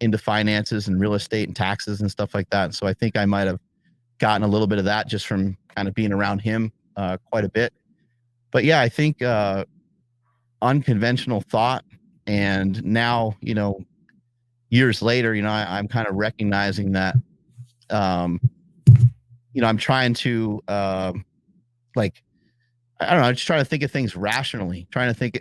Speaker 2: into finances and real estate and taxes and stuff like that. So I think I might have gotten a little bit of that just from kind of being around him quite a bit. But yeah, I think unconventional thought. And now, years later, I'm kind of recognizing that, I'm trying to, I don't know, just trying to think of things rationally,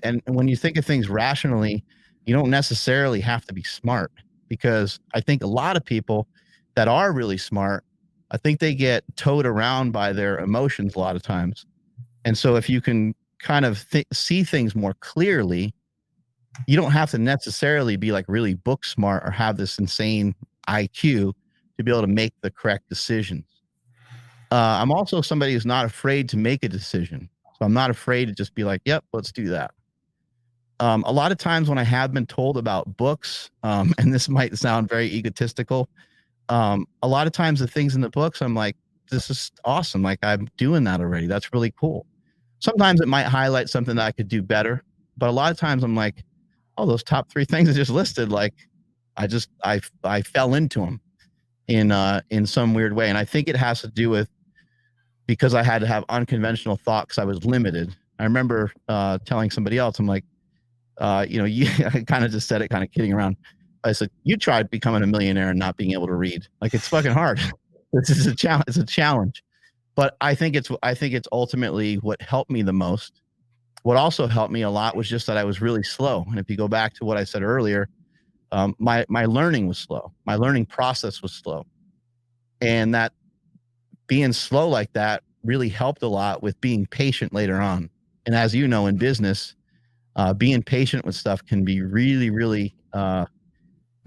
Speaker 2: and when you think of things rationally, you don't necessarily have to be smart, because I think a lot of people that are really smart, I think they get towed around by their emotions a lot of times. And so if you can kind of see things more clearly, you don't have to necessarily be like really book smart or have this insane IQ to be able to make the correct decisions. I'm also somebody who's not afraid to make a decision. So I'm not afraid to just be like, yep, let's do that. A lot of times when I have been told about books, and this might sound very egotistical, a lot of times the things in the books, I'm like, this is awesome. Like, I'm doing that already. That's really cool. Sometimes it might highlight something that I could do better, but a lot of times I'm like, oh, those top 3 things I just listed, like I fell into them in some weird way. And I think it has to do with, because I had to have unconventional thought because I was limited. I remember telling somebody else, I'm like, I kind of just said it kind of kidding around. I said, you tried becoming a millionaire and not being able to read. Like, it's fucking hard. This is a challenge. It's a challenge. But I think it's ultimately what helped me the most. What also helped me a lot was just that I was really slow. And if you go back to what I said earlier, my learning was slow. My learning process was slow. And that being slow like that really helped a lot with being patient later on. And as you know, in business, being patient with stuff can be really, really, can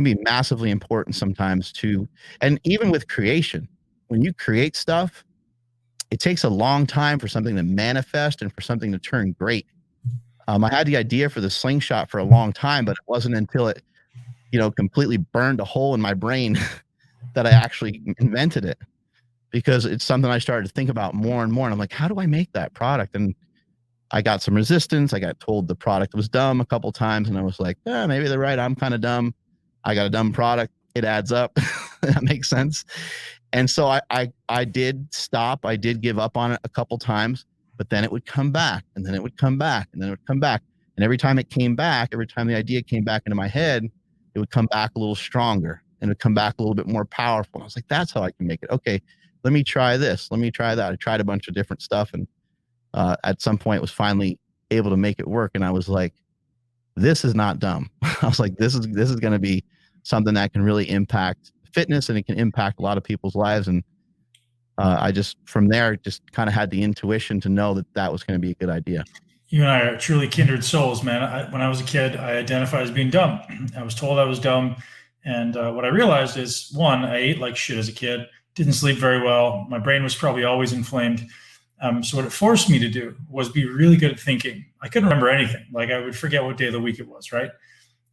Speaker 2: be massively important sometimes too. And even with creation, when you create stuff, it takes a long time for something to manifest and for something to turn great. I had the idea for the slingshot for a long time, but it wasn't until it, completely burned a hole in my brain that I actually invented it, because it's something I started to think about more and more. And I'm like, how do I make that product? And I got some resistance. I got told the product was dumb a couple times, and I was like, maybe they're right. I'm kind of dumb. I got a dumb product. It adds up. That makes sense. And so I did stop. I did give up on it a couple times, but then it would come back, and then it would come back, and then it would come back. And every time it came back, every time the idea came back into my head, it would come back a little stronger, and it would come back a little bit more powerful. I was like, that's how I can make it. Okay, let me try this. Let me try that. I tried a bunch of different stuff, and at some point was finally able to make it work. And I was like, this is not dumb. I was like, this is going to be something that can really impact fitness, and it can impact a lot of people's lives. And I just, from there, just kind of had the intuition to know that that was going to be a good idea.
Speaker 1: You and I are truly kindred souls, man. When I was a kid, I identified as being dumb. I was told I was dumb. And what I realized is, one, I ate like shit as a kid, didn't sleep very well. My brain was probably always inflamed. So what it forced me to do was be really good at thinking. I couldn't remember anything. Like, I would forget what day of the week it was, right?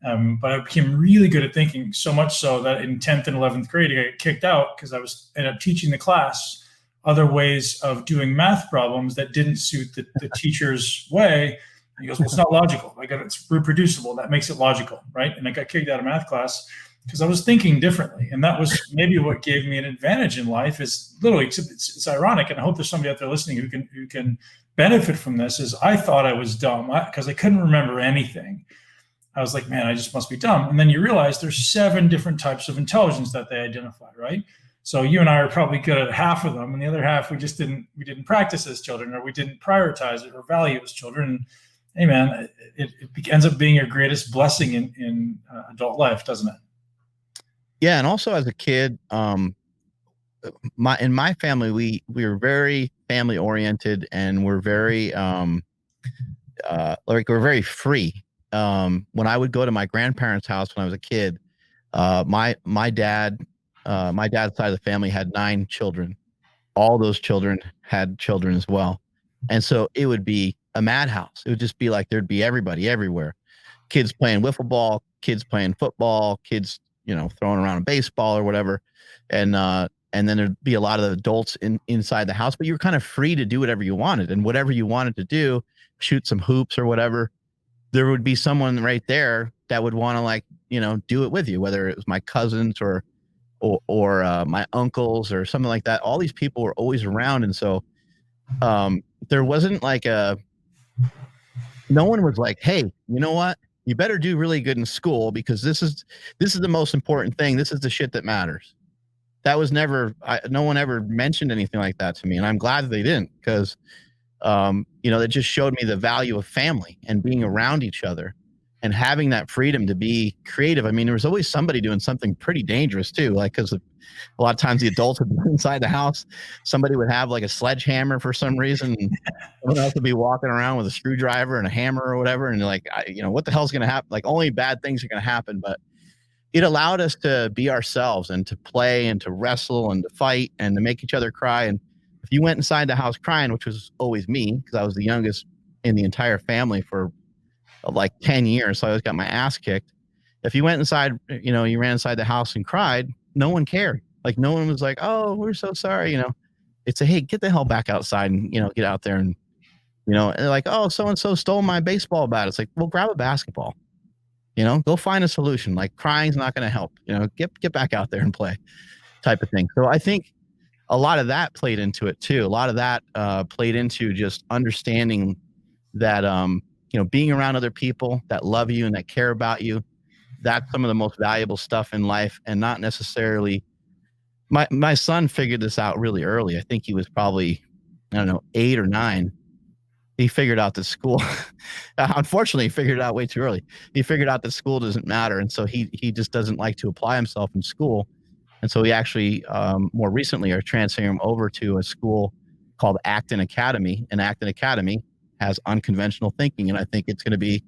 Speaker 1: But I became really good at thinking, so much so that in 10th and 11th grade, I got kicked out because I ended up teaching the class other ways of doing math problems that didn't suit the teacher's way. And he goes, well, it's not logical. It's reproducible. That makes it logical, right? And I got kicked out of math class because I was thinking differently. And that was maybe what gave me an advantage in life. Is literally, it's ironic, and I hope there's somebody out there listening who can benefit from this, is I thought I was dumb because I couldn't remember anything. I was like, man, I just must be dumb. And then you realize there's 7 different types of intelligence that they identify, right? So you and I are probably good at half of them, and the other half we didn't practice as children, or we didn't prioritize it or value as children. And hey, man, it ends up being your greatest blessing in adult life, doesn't it?
Speaker 2: Yeah, and also as a kid, in my family, we were very family oriented, and we're very we're very free. When I would go to my grandparents' house when I was a kid, my dad's side of the family had 9 children. All those children had children as well. And so it would be a madhouse. It would just be like, there'd be everybody everywhere. Kids playing wiffle ball, kids playing football, kids, throwing around a baseball or whatever. And then there'd be a lot of adults inside the house, but you were kind of free to do whatever you wanted, and whatever you wanted to do, shoot some hoops or whatever, there would be someone right there that would want to do it with you, whether it was my cousins or my uncles or something like that. All these people were always around. And so there wasn't no one was like, hey, you know what? You better do really good in school, because this is the most important thing. This is the shit that matters. That was never, no one ever mentioned anything like that to me. And I'm glad that they didn't, because, it just showed me the value of family and being around each other and having that freedom to be creative. I mean, there was always somebody doing something pretty dangerous too, because a lot of times the adults would be inside the house. Somebody would have a sledgehammer for some reason, and someone else would be walking around with a screwdriver and a hammer or whatever. And you're like, what the hell's going to happen? Only bad things are going to happen. But it allowed us to be ourselves and to play and to wrestle and to fight and to make each other cry. And if you went inside the house crying, which was always me, because I was the youngest in the entire family for 10 years, so I always got my ass kicked. If you went inside, you ran inside the house and cried, no one cared. No one was like, oh, we're so sorry. It's hey, get the hell back outside and, get out there. And, and they're like, oh, so-and-so stole my baseball bat. It's like, well, grab a basketball, go find a solution. Crying's not going to help, get back out there and play, type of thing. So I think a lot of that played into it too. A lot of that played into just understanding that, being around other people that love you and that care about you, that's some of the most valuable stuff in life. And not necessarily, my son figured this out really early. I think he was probably, 8 or 9. He figured out that school, unfortunately, he figured it out way too early. He figured out that school doesn't matter. And so he just doesn't like to apply himself in school. And so we actually more recently are transferring him over to a school called Acton Academy, and Acton Academy has unconventional thinking. And I think it's going to be,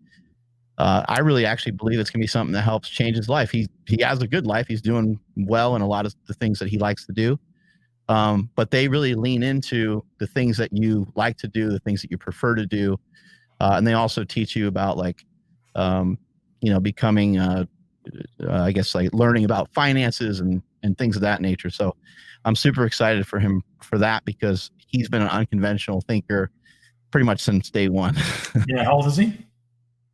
Speaker 2: I really actually believe it's going to be something that helps change his life. He has a good life. He's doing well in a lot of the things that he likes to do. But they really lean into the things that you like to do, the things that you prefer to do. And they also teach you about becoming, I guess, like learning about finances and things of that nature. So I'm super excited for him for that, because he's been an unconventional thinker pretty much since day one.
Speaker 1: Yeah. How old is he?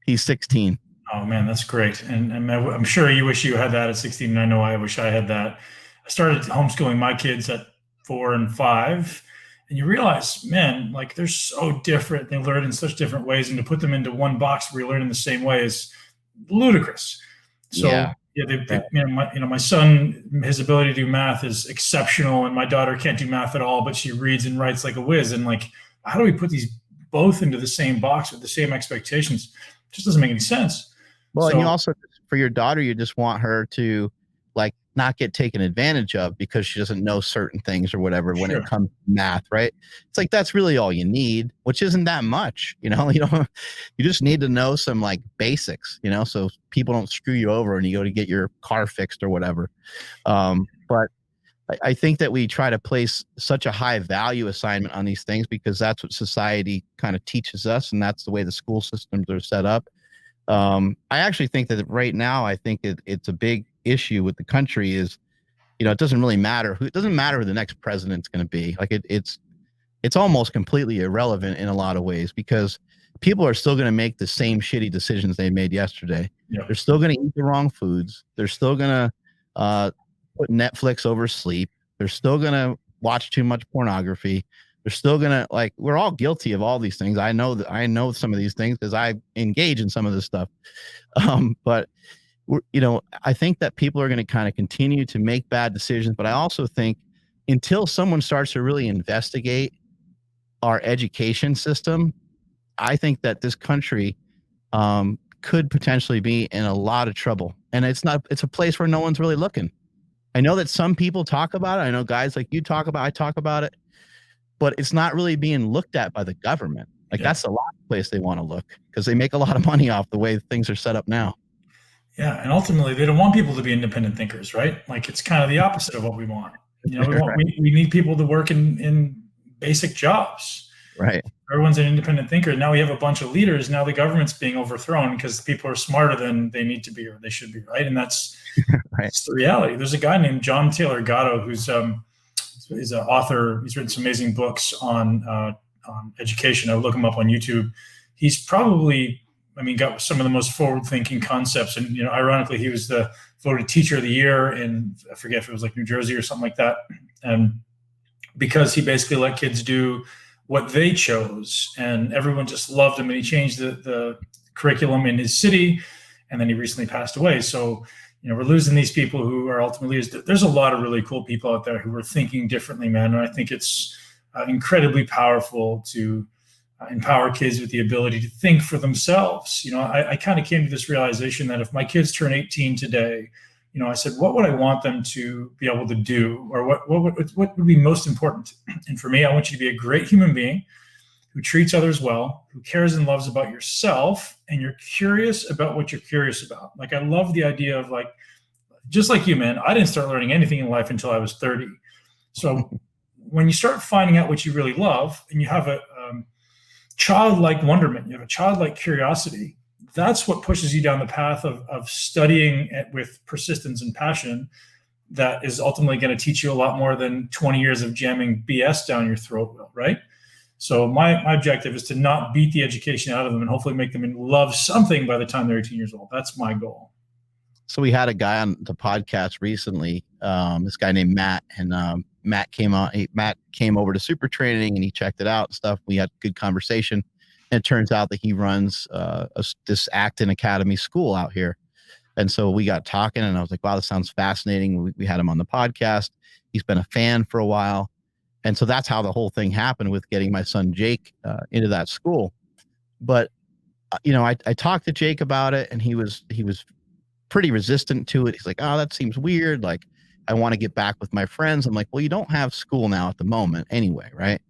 Speaker 2: He's 16.
Speaker 1: Oh man, that's great. And I'm sure you wish you had that at 16. And I know I wish I had that. I started homeschooling my kids at 4 and 5. And you realize, man, like they're so different. They learn in such different ways. And to put them into one box where you learn in the same way is ludicrous. So my son, his ability to do math is exceptional, and my daughter can't do math at all, but she reads and writes like a whiz. And like, how do we put these both into the same box with the same expectations? It just doesn't make any sense.
Speaker 2: Well, and you also, for your daughter, you just want her to like not get taken advantage of because she doesn't know certain things or whatever when it comes to math, right? It's like, that's really all you need, which isn't that much, you just need to know some like basics, so people don't screw you over when you go to get your car fixed or whatever. But I think that we try to place such a high value assignment on these things because that's what society kind of teaches us, and that's the way the school systems are set up. I actually think that right now, I think it's a big issue with the country is, it doesn't really matter it doesn't matter who the next president's going to be. Like it's almost completely irrelevant in a lot of ways, because people are still going to make the same shitty decisions they made yesterday. Yeah. They're still going to eat the wrong foods. They're still going to put Netflix over sleep. They're still going to watch too much pornography. They're still going to we're all guilty of all these things. I know some of these things because I engage in some of this stuff. But I think that people are going to kind of continue to make bad decisions. But I also think until someone starts to really investigate our education system, I think that this country could potentially be in a lot of trouble. And it's a place where no one's really looking. I know that some people talk about it. I know guys like you talk about, I talk about it, but it's not really being looked at by the government. That's the last place they want to look, because they make a lot of money off the way things are set up now.
Speaker 1: Yeah. And ultimately they don't want people to be independent thinkers, right? Like it's kind of the opposite of what we want. We need people to work in basic jobs.
Speaker 2: Right.
Speaker 1: Everyone's an independent thinker. Now we have a bunch of leaders. Now the government's being overthrown because people are smarter than they need to be or they should be, right? And that's, right. That's the reality. There's a guy named John Taylor Gatto who's he's an author. He's written some amazing books on education. I look him up on YouTube. He's probably, got some of the most forward-thinking concepts. And ironically, he was the voted Teacher of the Year in, I forget if it was like New Jersey or something like that. And because he basically let kids do what they chose, and everyone just loved him, and he changed the curriculum in his city, and then he recently passed away. So, we're losing these people who are ultimately leaders. There's a lot of really cool people out there who are thinking differently, man. And I think it's incredibly powerful to empower kids with the ability to think for themselves. I kind of came to this realization that if my kids turn 18 today, I said, what would I want them to be able to do? Or what would be most important? And for me, I want you to be a great human being who treats others well, who cares and loves about yourself, and you're curious about what you're curious about. Like, I love the idea of just like you, man, I didn't start learning anything in life until I was 30. So when you start finding out what you really love, and you have a childlike wonderment, you have a childlike curiosity, that's what pushes you down the path of studying with persistence and passion that is ultimately going to teach you a lot more than 20 years of jamming BS down your throat will, right? So my objective is to not beat the education out of them and hopefully make them love something by the time they're 18 years old. That's my goal.
Speaker 2: So we had a guy on the podcast recently, this guy named Matt, and Matt came over to Super Training and he checked it out and stuff. We had a good conversation. And it turns out that he runs this Acton Academy school out here. And so we got talking and I was like, wow, this sounds fascinating. We had him on the podcast. He's been a fan for a while. And so that's how the whole thing happened with getting my son Jake into that school. But, I talked to Jake about it, and he was pretty resistant to it. He's like, oh, that seems weird. Like, I want to get back with my friends. I'm like, well, you don't have school now at the moment anyway, right?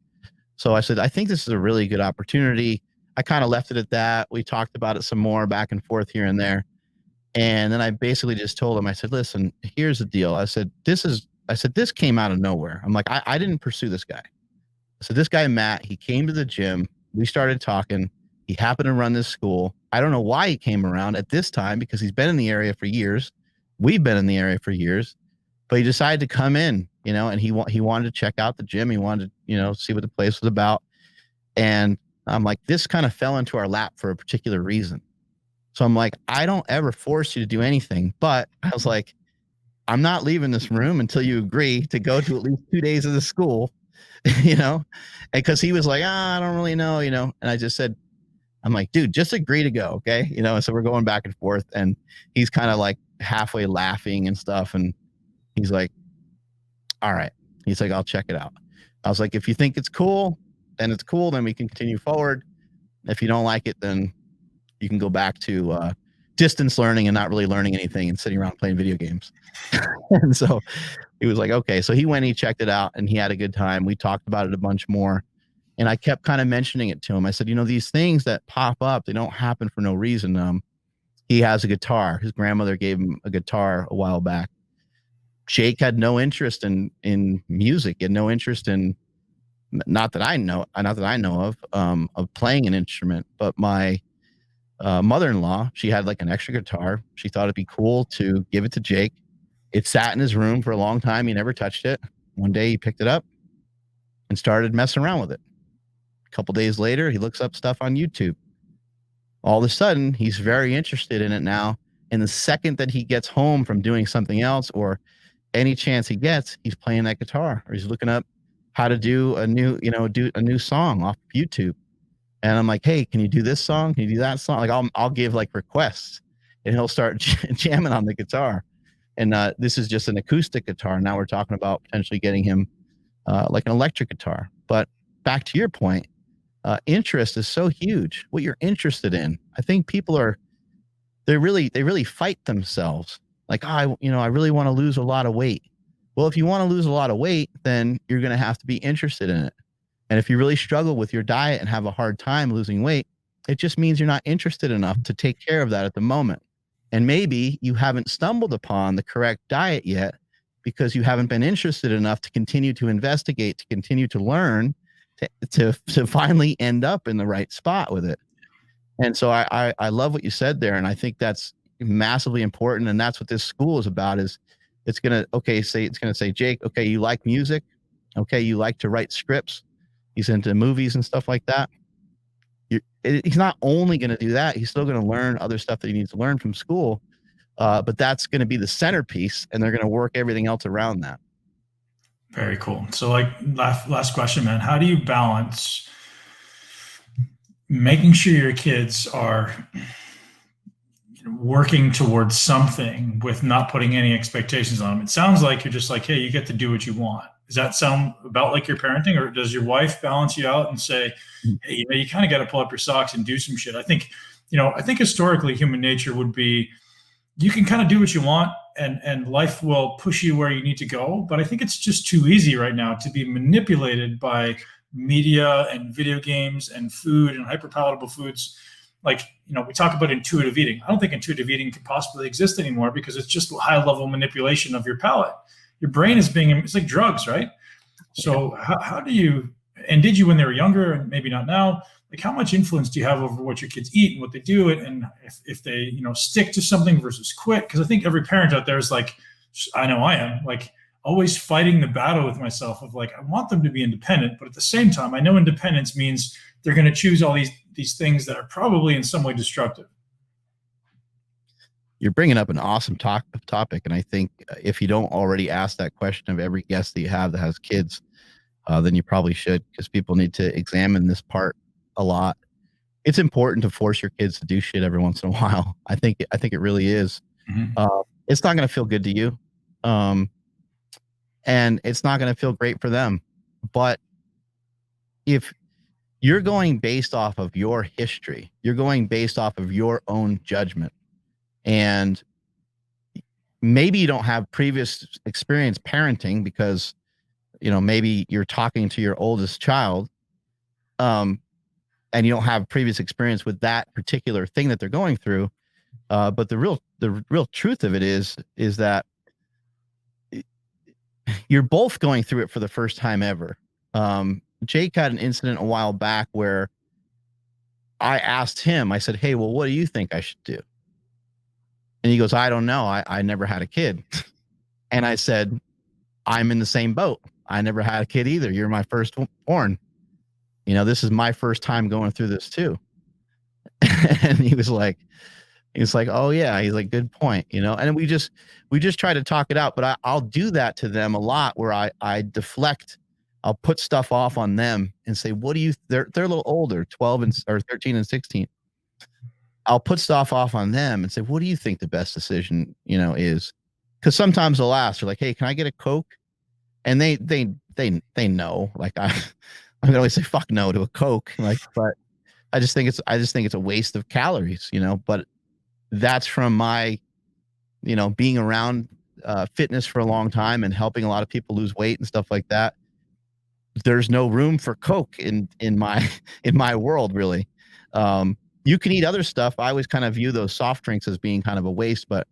Speaker 2: So I said, I think this is a really good opportunity. I kind of left it at that. We talked about it some more back and forth here and there. And then I basically just told him, I said, listen, here's the deal. I said, this came out of nowhere. I'm like, I didn't pursue this guy. So this guy, Matt, he came to the gym. We started talking. He happened to run this school. I don't know why he came around at this time because he's been in the area for years. We've been in the area for years, but he decided to come in, and he wanted to check out the gym. He wanted to, see what the place was about. And I'm like, this kind of fell into our lap for a particular reason. So I'm like, I don't ever force you to do anything, but I was like, I'm not leaving this room until you agree to go to at least 2 days of the school, and because he was like, I don't really know, and I just said, I'm like, dude, just agree to go. Okay. And so we're going back and forth and he's kind of like halfway laughing and stuff. And he's like, all right. He's like, I'll check it out. I was like, if you think it's cool, then it's cool. Then we can continue forward. If you don't like it, then you can go back to distance learning and not really learning anything and sitting around playing video games. And so he was like, okay. So he went, he checked it out and he had a good time. We talked about it a bunch more. And I kept kind of mentioning it to him. I said, these things that pop up, they don't happen for no reason. He has a guitar. His grandmother gave him a guitar a while back. Jake had no interest in music. He had no interest in, not that I know of playing an instrument. But my mother-in-law, she had like an extra guitar. She thought it'd be cool to give it to Jake. It sat in his room for a long time. He never touched it. One day he picked it up and started messing around with it. A couple days later, he looks up stuff on YouTube. All of a sudden, he's very interested in it now. And the second that he gets home from doing something else or any chance he gets, he's playing that guitar or he's looking up how to do a new song off YouTube. And I'm like, hey, can you do this song? Can you do that song? Like I'll give like requests and he'll start jamming on the guitar. And this is just an acoustic guitar. Now we're talking about potentially getting him like an electric guitar. But back to your point, interest is so huge. What you're interested in. I think people they really fight themselves. Like, I really want to lose a lot of weight. Well, if you want to lose a lot of weight, then you're going to have to be interested in it. And if you really struggle with your diet and have a hard time losing weight, it just means you're not interested enough to take care of that at the moment. And maybe you haven't stumbled upon the correct diet yet because you haven't been interested enough to continue to investigate, to continue to learn, to finally end up in the right spot with it. And so I love what you said there. And I think that's massively important. And that's what this school is about is it's going to say, Jake, okay, you like music. Okay. You like to write scripts. He's into movies and stuff like that. He's not only going to do that. He's still going to learn other stuff that he needs to learn from school. But that's going to be the centerpiece and they're going to work everything else around that.
Speaker 1: Very cool. So like last question, man, how do you balance making sure your kids are working towards something with not putting any expectations on them? It sounds like you're just like, hey, you get to do what you want. Does that sound about like your parenting, or does your wife balance you out and say, hey, you kind of got to pull up your socks and do some shit? I think historically human nature would be, you can kind of do what you want and life will push you where you need to go. But I think it's just too easy right now to be manipulated by media and video games and food and hyperpalatable foods. Like, we talk about intuitive eating. I don't think intuitive eating can possibly exist anymore because it's just high level manipulation of your palate. Your brain it's like drugs, right? So how do you, and did you when they were younger and maybe not now, like how much influence do you have over what your kids eat and what they do and if they, stick to something versus quit? Because I think every parent out there is like, I know I am, like always fighting the battle with myself of like, I want them to be independent, but at the same time, I know independence means they're going to choose all these things that are probably in some way destructive.
Speaker 2: You're bringing up an awesome topic. And I think if you don't already ask that question of every guest that you have that has kids, then you probably should, because people need to examine this part a lot. It's important to force your kids to do shit every once in a while. I think it really is. Mm-hmm. It's not going to feel good to you. And it's not going to feel great for them. But if you're going based off of your history, you're going based off of your own judgment, and maybe you don't have previous experience parenting because, maybe you're talking to your oldest child, and you don't have previous experience with that particular thing that they're going through. But the real truth of it is that you're both going through it for the first time ever. Jake had an incident a while back where I asked him, I said, "Hey, well, what do you think I should do?" And he goes, "I don't know. I never had a kid." And I said, "I'm in the same boat. I never had a kid either. You're my firstborn. This is my first time going through this too." And he was like, "Oh yeah." He's like, "Good point." And we just try to talk it out. But I'll do that to them a lot where I deflect. I'll put stuff off on them and say, "What do you?" They're a little older, 12 or 13 and 16. I'll put stuff off on them and say, "What do you think the best decision, is?" Because sometimes they'll ask, they're like, "Hey, can I get a Coke?" And they know, like I'm gonna always say fuck no to a Coke, like, but I just think it's a waste of calories, But that's from my, being around fitness for a long time and helping a lot of people lose weight and stuff like that. There's no room for Coke in my in my world, really. You can eat other stuff. I always kind of view those soft drinks as being kind of a waste, but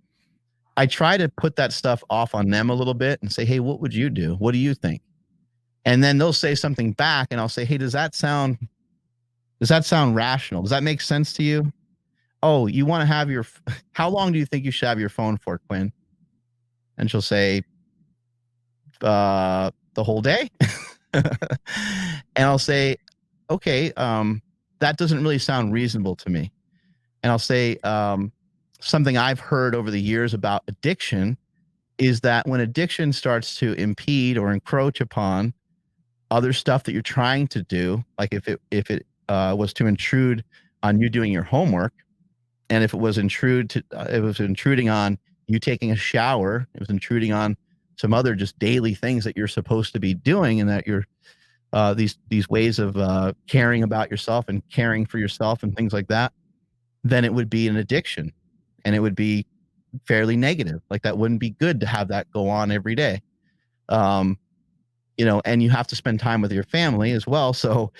Speaker 2: I try to put that stuff off on them a little bit and say, "Hey, what would you do? What do you think?" And then they'll say something back and I'll say, "Hey, does that sound rational? Does that make sense to you? Oh, you want to have how long do you think you should have your phone for, Quinn?" And she'll say, "The whole day." And I'll say, "Okay, that doesn't really sound reasonable to me." And I'll say, something I've heard over the years about addiction is that when addiction starts to impede or encroach upon other stuff that you're trying to do, like if it was to intrude on you doing your homework, and if it was intruding on you taking a shower, it was intruding on some other just daily things that you're supposed to be doing, and that you're these ways of caring about yourself and caring for yourself and things like that, then it would be an addiction, and it would be fairly negative. Like that wouldn't be good to have that go on every day. And you have to spend time with your family as well. So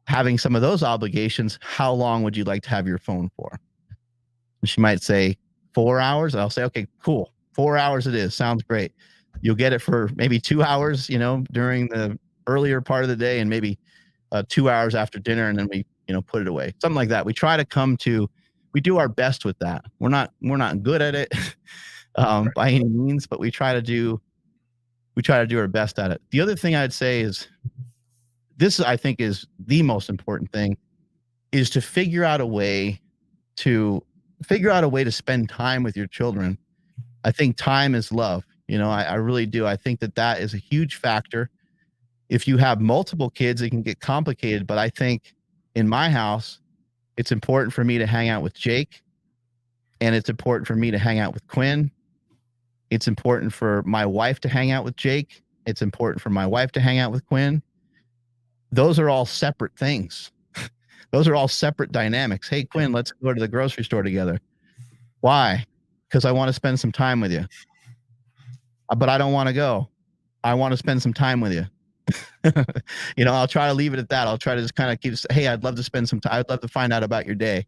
Speaker 2: having some of those obligations, how long would you like to have your phone for? And she might say 4 hours. I'll say, "Okay, cool. 4 hours it is. Sounds great. You'll get it for maybe 2 hours, during the earlier part of the day, and maybe 2 hours after dinner. And then we, put it away." Something like that. We do our best with that. We're not good at it by any means, but we try to do our best at it. The other thing I'd say is this, I think, is the most important thing, is to figure out a way to spend time with your children. I think time is love. I really do. I think that is a huge factor. If you have multiple kids, it can get complicated, but I think in my house, it's important for me to hang out with Jake, and it's important for me to hang out with Quinn. It's important for my wife to hang out with Jake. It's important for my wife to hang out with Quinn. Those are all separate things. Those are all separate dynamics. "Hey, Quinn, let's go to the grocery store together." Why? Because I want to spend some time with you. But I don't want to go. I want to spend some time with you. I'll try to leave it at that. I'll try to just kind of keep, "Hey, I'd love to spend some time. I'd love to find out about your day.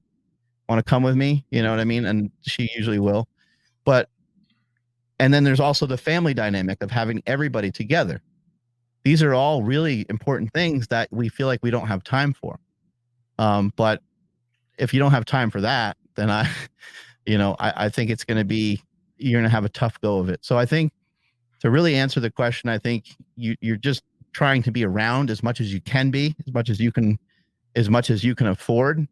Speaker 2: Want to come with me?" You know what I mean? And she usually will. And then there's also the family dynamic of having everybody together. These are all really important things that we feel like we don't have time for. But if you don't have time for that, then I think it's going to be, you're going to have a tough go of it. So I think to really answer the question, I think you're just trying to be around as much as you can be, as much as you can afford.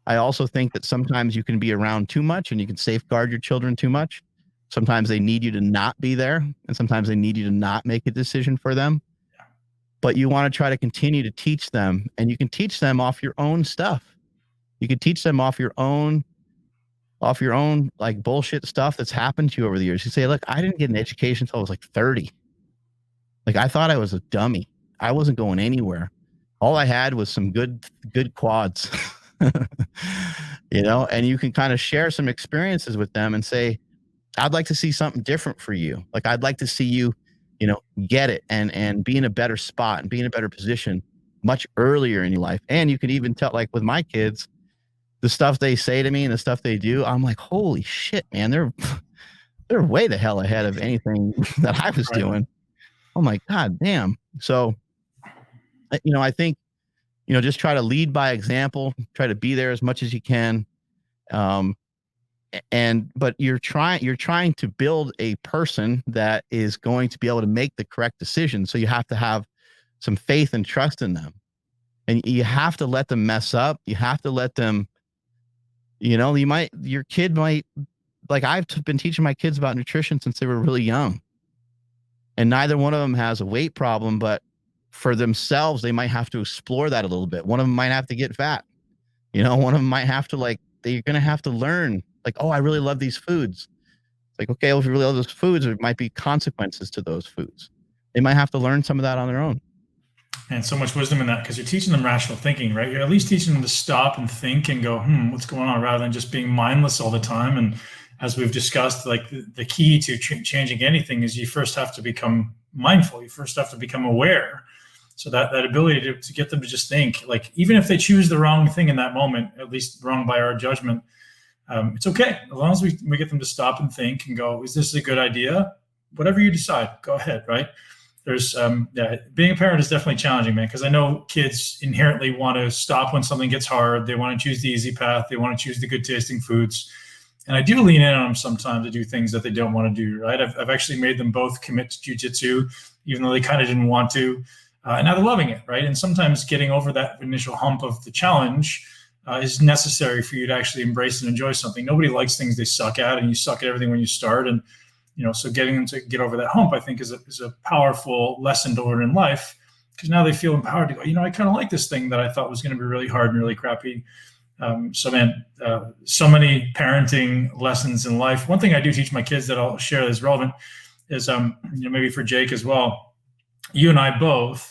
Speaker 2: I also think that sometimes you can be around too much and you can safeguard your children too much. Sometimes they need you to not be there, and sometimes they need you to not make a decision for them. But you want to try to continue to teach them, and you can teach them off your own stuff. You can teach them off your own like bullshit stuff that's happened to you over the years. You say, "Look, I didn't get an education until I was like 30. Like I thought I was a dummy. I wasn't going anywhere. All I had was some good quads." And you can kind of share some experiences with them and say, I'd like to see something different for you. Like, I'd like to see you, you know, get it and be in a better spot and be in a better position much earlier in your life. And you can even tell, like with my kids, the stuff they say to me and the stuff they do, I'm like, holy shit, man, they're way the hell ahead of anything that I was
Speaker 1: Right.
Speaker 2: doing. Oh my God damn. So, I think, just try to lead by example, try to be there as much as you can. Um, but you're trying to build a person that is going to be able to make the correct decision. So you have to have some faith and trust in them, and you have to let them mess up. You have to let them, your kid might, like I've been teaching my kids about nutrition since they were really young, and neither one of them has a weight problem, but for themselves, they might have to explore that a little bit. One of them might have to get fat. One of them might have to, like, they're going to have to learn, like, oh, I really love these foods. It's like, okay, well, if you really love those foods, there might be consequences to those foods. They might have to learn some of that on their own.
Speaker 1: And so much wisdom in that, because you're teaching them rational thinking, right? You're at least teaching them to stop and think and go, what's going on, rather than just being mindless all the time. And as we've discussed, like the key to changing anything is you first have to become mindful. You first have to become aware. So that ability to get them to just think, like, even if they choose the wrong thing in that moment, at least wrong by our judgment, it's okay. As long as we get them to stop and think and go, is this a good idea? Whatever you decide, go ahead, right? There's being a parent is definitely challenging, man, because I know kids inherently want to stop when something gets hard. They want to choose the easy path. They want to choose the good tasting foods. And I do lean in on them sometimes to do things that they don't want to do, right? I've actually made them both commit to jiu-jitsu, even though they kind of didn't want to. And now they're loving it, right? And sometimes getting over that initial hump of the challenge is necessary for you to actually embrace and enjoy something. Nobody likes things they suck at, and you suck at everything when you start. And so getting them to get over that hump, I think, is a powerful lesson to learn in life, because now they feel empowered to go, I kind of like this thing that I thought was going to be really hard and really crappy. So many parenting lessons in life. One thing I do teach my kids that I'll share that's relevant is, maybe for Jake as well, you and I both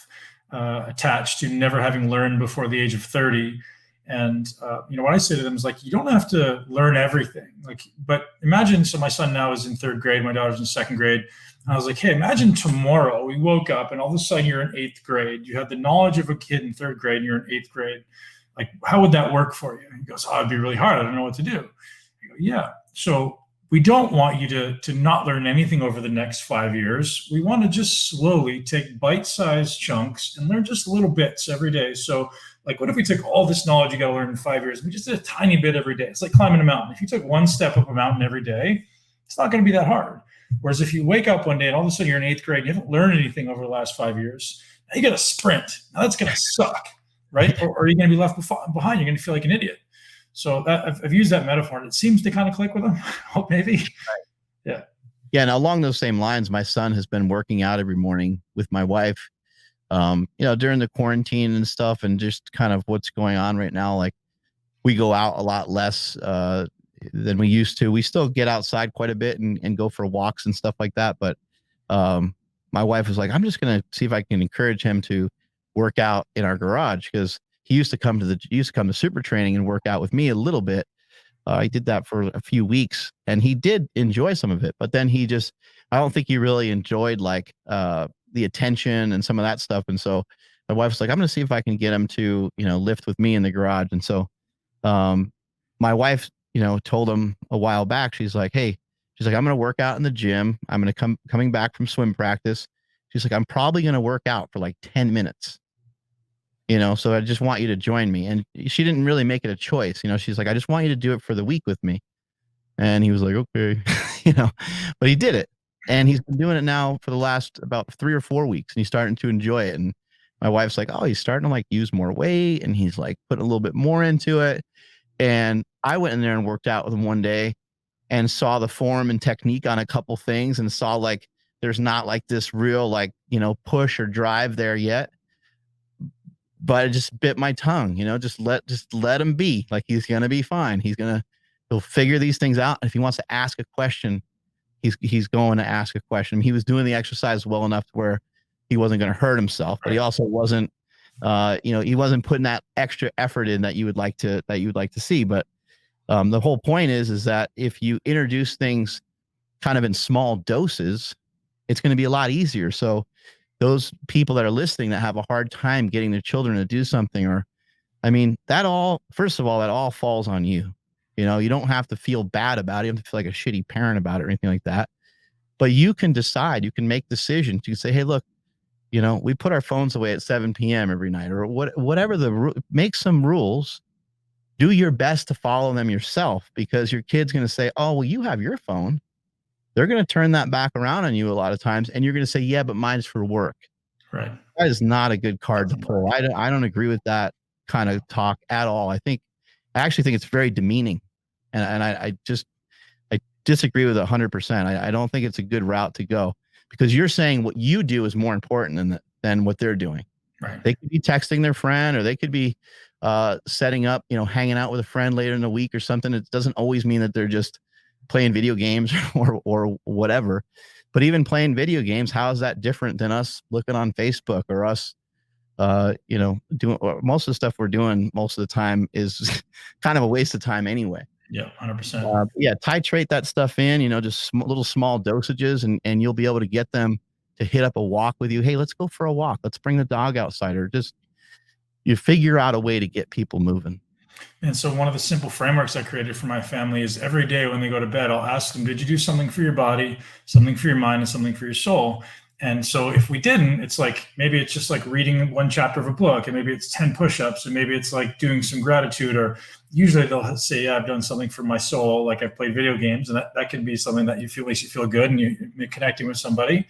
Speaker 1: attached to never having learned before the age of 30. And, what I say to them is, like, you don't have to learn everything. Like, but imagine, so my son now is in 3rd grade, my daughter's in 2nd grade. And I was like, hey, imagine tomorrow we woke up and all of a sudden you're in 8th grade. You had the knowledge of a kid in 3rd grade and you're in 8th grade. Like, how would that work for you? He goes, oh, it'd be really hard. I don't know what to do. I go, yeah. So we don't want you to not learn anything over the next 5 years. We want to just slowly take bite-sized chunks and learn just little bits every day. So, like, what if we took all this knowledge you got to learn in 5 years, and we just did a tiny bit every day? It's like climbing a mountain. If you took one step up a mountain every day, it's not going to be that hard. Whereas if you wake up one day and all of a sudden you're in 8th grade, you haven't learned anything over the last 5 years, now you got to sprint. Now that's going to suck, right? Or you're going to be left behind. You're going to feel like an idiot. So I've used that metaphor, and it seems to kind of click with them. Maybe. Right. Yeah.
Speaker 2: Yeah. And along those same lines, my son has been working out every morning with my wife, during the quarantine and stuff, and just kind of what's going on right now. Like, we go out a lot less than we used to. We still get outside quite a bit and go for walks and stuff like that. But my wife was like, I'm just going to see if I can encourage him to work out in our garage, because he used to come to super training and work out with me a little bit. I did that for a few weeks, and he did enjoy some of it, but then I don't think he really enjoyed, like, the attention and some of that stuff. And so my wife's like, I'm going to see if I can get him to, lift with me in the garage. And so, my wife, told him a while back, she's like, I'm going to work out in the gym. I'm going to coming back from swim practice. She's like, I'm probably going to work out for like 10 minutes. So I just want you to join me. And she didn't really make it a choice. She's like, I just want you to do it for the week with me. And he was like, okay, but he did it. And he's been doing it now for the last about 3 or 4 weeks, and he's starting to enjoy it. And my wife's like, oh, he's starting to, like, use more weight, and he's, like, putting a little bit more into it. And I went in there and worked out with him one day and saw the form and technique on a couple things, and saw, like, there's not, like, this real, like, push or drive there yet. But it just bit my tongue, just let him be. Like, he's going to be fine. He'll figure these things out. And if he wants to ask a question, he's going to ask a question. He was doing the exercise well enough to where he wasn't going to hurt himself, but he also wasn't, he wasn't putting that extra effort in that you would like to see. But the whole point is that if you introduce things kind of in small doses, it's going to be a lot easier. So those people that are listening that have a hard time getting their children to do something, or, I mean, first of all, that all falls on you. You know, you don't have to feel bad about it. You don't have to feel like a shitty parent about it or anything like that. But you can decide, you can make decisions. You can say, hey, look, you know, we put our phones away at 7 p.m. every night, or whatever make some rules. Do your best to follow them yourself, because your kid's going to say, oh, well, you have your phone. They're going to turn that back around on you a lot of times. And you're going to say, yeah, but mine's for work.
Speaker 1: Right.
Speaker 2: That is not a good card to pull. I don't agree with that kind of talk at all. I actually think it's very demeaning. And I disagree with it 100%. I don't think it's a good route to go, because you're saying what you do is more important than what they're doing.
Speaker 1: Right.
Speaker 2: They could be texting their friend, or they could be setting up, you know, hanging out with a friend later in the week or something. It doesn't always mean that they're just playing video games or whatever. But even playing video games, how is that different than us looking on Facebook, or us, you know, doing most of the stuff we're doing most of the time is kind of a waste of time anyway.
Speaker 1: Yeah, 100%.
Speaker 2: Yeah, titrate that stuff in, you know, just little small dosages, and you'll be able to get them to hit up a walk with you. Hey, let's go for a walk. Let's bring the dog outside, or just you figure out a way to get people moving.
Speaker 1: And so one of the simple frameworks I created for my family is every day when they go to bed, I'll ask them, did you do something for your body, something for your mind, and something for your soul? And so if we didn't, it's like, maybe it's just like reading one chapter of a book, and maybe it's 10 push-ups, and maybe it's like doing some gratitude, or usually they'll say, yeah, I've done something for my soul. Like I've played video games, and that can be something that makes you feel good and you're connecting with somebody.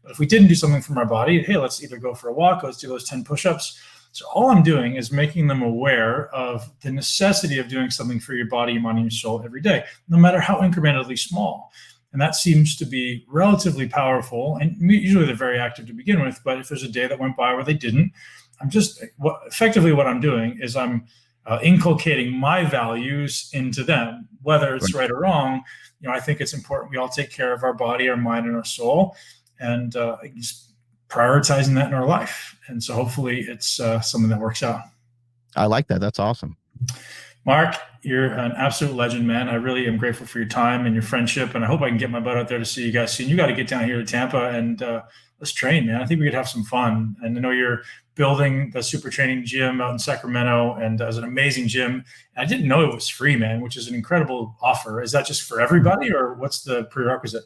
Speaker 1: But if we didn't do something for our body, hey, let's either go for a walk, let's do those 10 push-ups. So all I'm doing is making them aware of the necessity of doing something for your body, your mind, and your soul every day, no matter how incrementally small. And that seems to be relatively powerful. And usually they're very active to begin with. But if there's a day that went by where they didn't, effectively what I'm doing is I'm inculcating my values into them, whether it's right or wrong. You know, I think it's important we all take care of our body, our mind, and our soul, and just prioritizing that in our life. And so hopefully it's something that works out.
Speaker 2: I like that. That's awesome.
Speaker 1: Mark, you're an absolute legend, man. I really am grateful for your time and your friendship. And I hope I can get my butt out there to see you guys soon. You got to get down here to Tampa and let's train, man. I think we could have some fun. And I know you're building the super training gym out in Sacramento, and it's an amazing gym. And I didn't know it was free, man, which is an incredible offer. Is that just for everybody, or what's the prerequisite?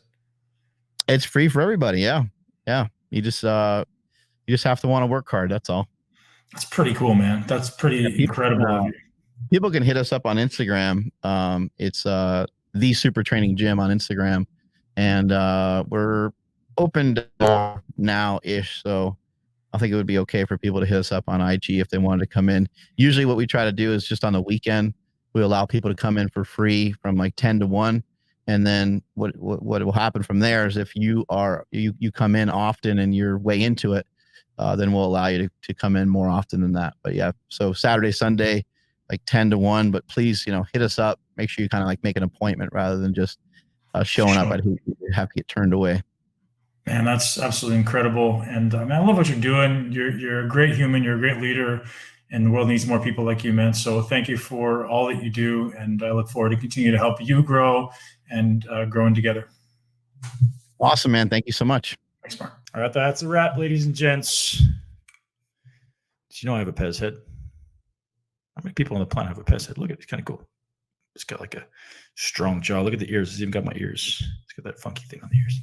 Speaker 2: It's free for everybody. Yeah. Yeah. You just have to want to work hard. That's all.
Speaker 1: That's pretty cool, man. That's pretty incredible.
Speaker 2: People can hit us up on Instagram. It's the Super Training Gym on Instagram, and we're open now-ish. So I think it would be okay for people to hit us up on IG if they wanted to come in. Usually, what we try to do is just on the weekend, we allow people to come in for free from like 10 to 1. And then what will happen from there is if you come in often and you're way into it, then we'll allow you to come in more often than that. But yeah, so Saturday, Sunday, like 10 to 1. But please, you know, hit us up. Make sure you kind of like make an appointment rather than just showing up. I'd have to get turned away.
Speaker 1: Man, that's absolutely incredible. And man, I love what you're doing. You're a great human. You're a great leader. And the world needs more people like you, man. So thank you for all that you do. And I look forward to continue to help you grow and growing together.
Speaker 2: Awesome, man. Thank you so much.
Speaker 1: Thanks, Mark. All right, that's a wrap, ladies and gents. Did you know I have a Pez head? How many people on the planet have a Pez head? Look at it. It's kind of cool. It's got like a strong jaw. Look at the ears. It's even got my ears. It's got that funky thing on the ears.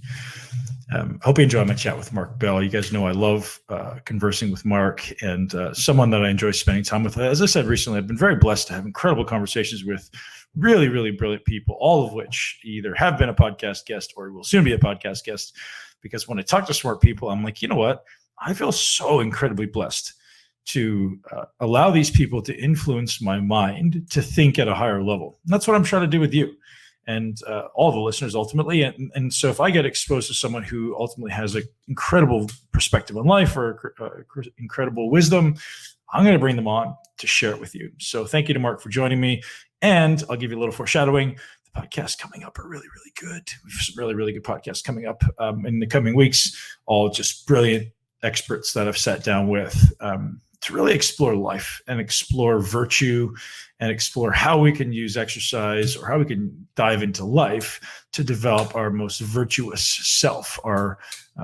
Speaker 1: I hope you enjoy my chat with Mark Bell. You guys know I love conversing with Mark, and someone that I enjoy spending time with. As I said recently, I've been very blessed to have incredible conversations with really, really brilliant people, all of which either have been a podcast guest or will soon be a podcast guest. Because when I talk to smart people, I'm like, you know what? I feel so incredibly blessed to allow these people to influence my mind to think at a higher level. And that's what I'm trying to do with you and all the listeners ultimately. And so if I get exposed to someone who ultimately has an incredible perspective on life or incredible wisdom, I'm going to bring them on to share it with you. So thank you to Mark for joining me. And I'll give you a little foreshadowing. The podcasts coming up are really, really good. We have some really, really good podcasts coming up in the coming weeks, all just brilliant experts that I've sat down with really explore life and explore virtue and explore how we can use exercise or how we can dive into life to develop our most virtuous self, our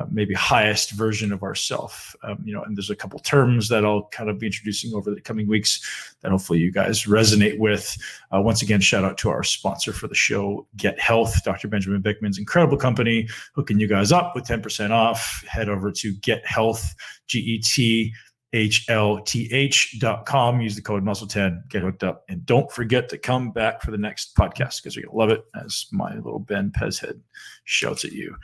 Speaker 1: maybe highest version of ourself. And there's a couple terms that I'll kind of be introducing over the coming weeks that hopefully you guys resonate with. Once again, shout out to our sponsor for the show, Get Health, Dr. Benjamin Bikman's incredible company, hooking you guys up with 10% off. Head over to Get Health, GETHLTH.com. Use the code Muscle10, get hooked up. And don't forget to come back for the next podcast because you're going to love it, as my little Ben Pez head shouts at you.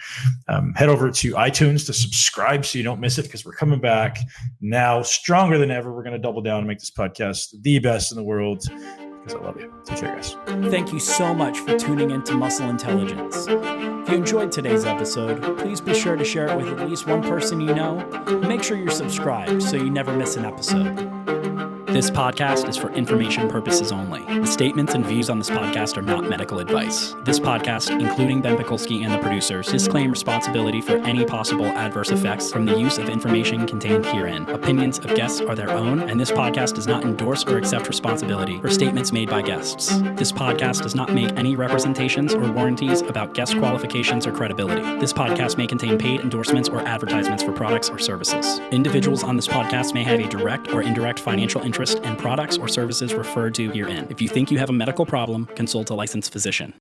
Speaker 1: Head over to iTunes to subscribe so you don't miss it, because we're coming back now stronger than ever. We're going to double down and make this podcast the best in the world, because I love you. Take care, guys.
Speaker 3: Thank you so much for tuning into Muscle Intelligence. If you enjoyed today's episode, please be sure to share it with at least one person you know. Make sure you're subscribed so you never miss an episode. This podcast is for information purposes only. The statements and views on this podcast are not medical advice. This podcast, including Ben Pikulski and the producers, disclaim responsibility for any possible adverse effects from the use of information contained herein. Opinions of guests are their own, and this podcast does not endorse or accept responsibility for statements made by guests. This podcast does not make any representations or warranties about guest qualifications or credibility. This podcast may contain paid endorsements or advertisements for products or services. Individuals on this podcast may have a direct or indirect financial interest in products or services referred to herein. If you think you have a medical problem, consult a licensed physician.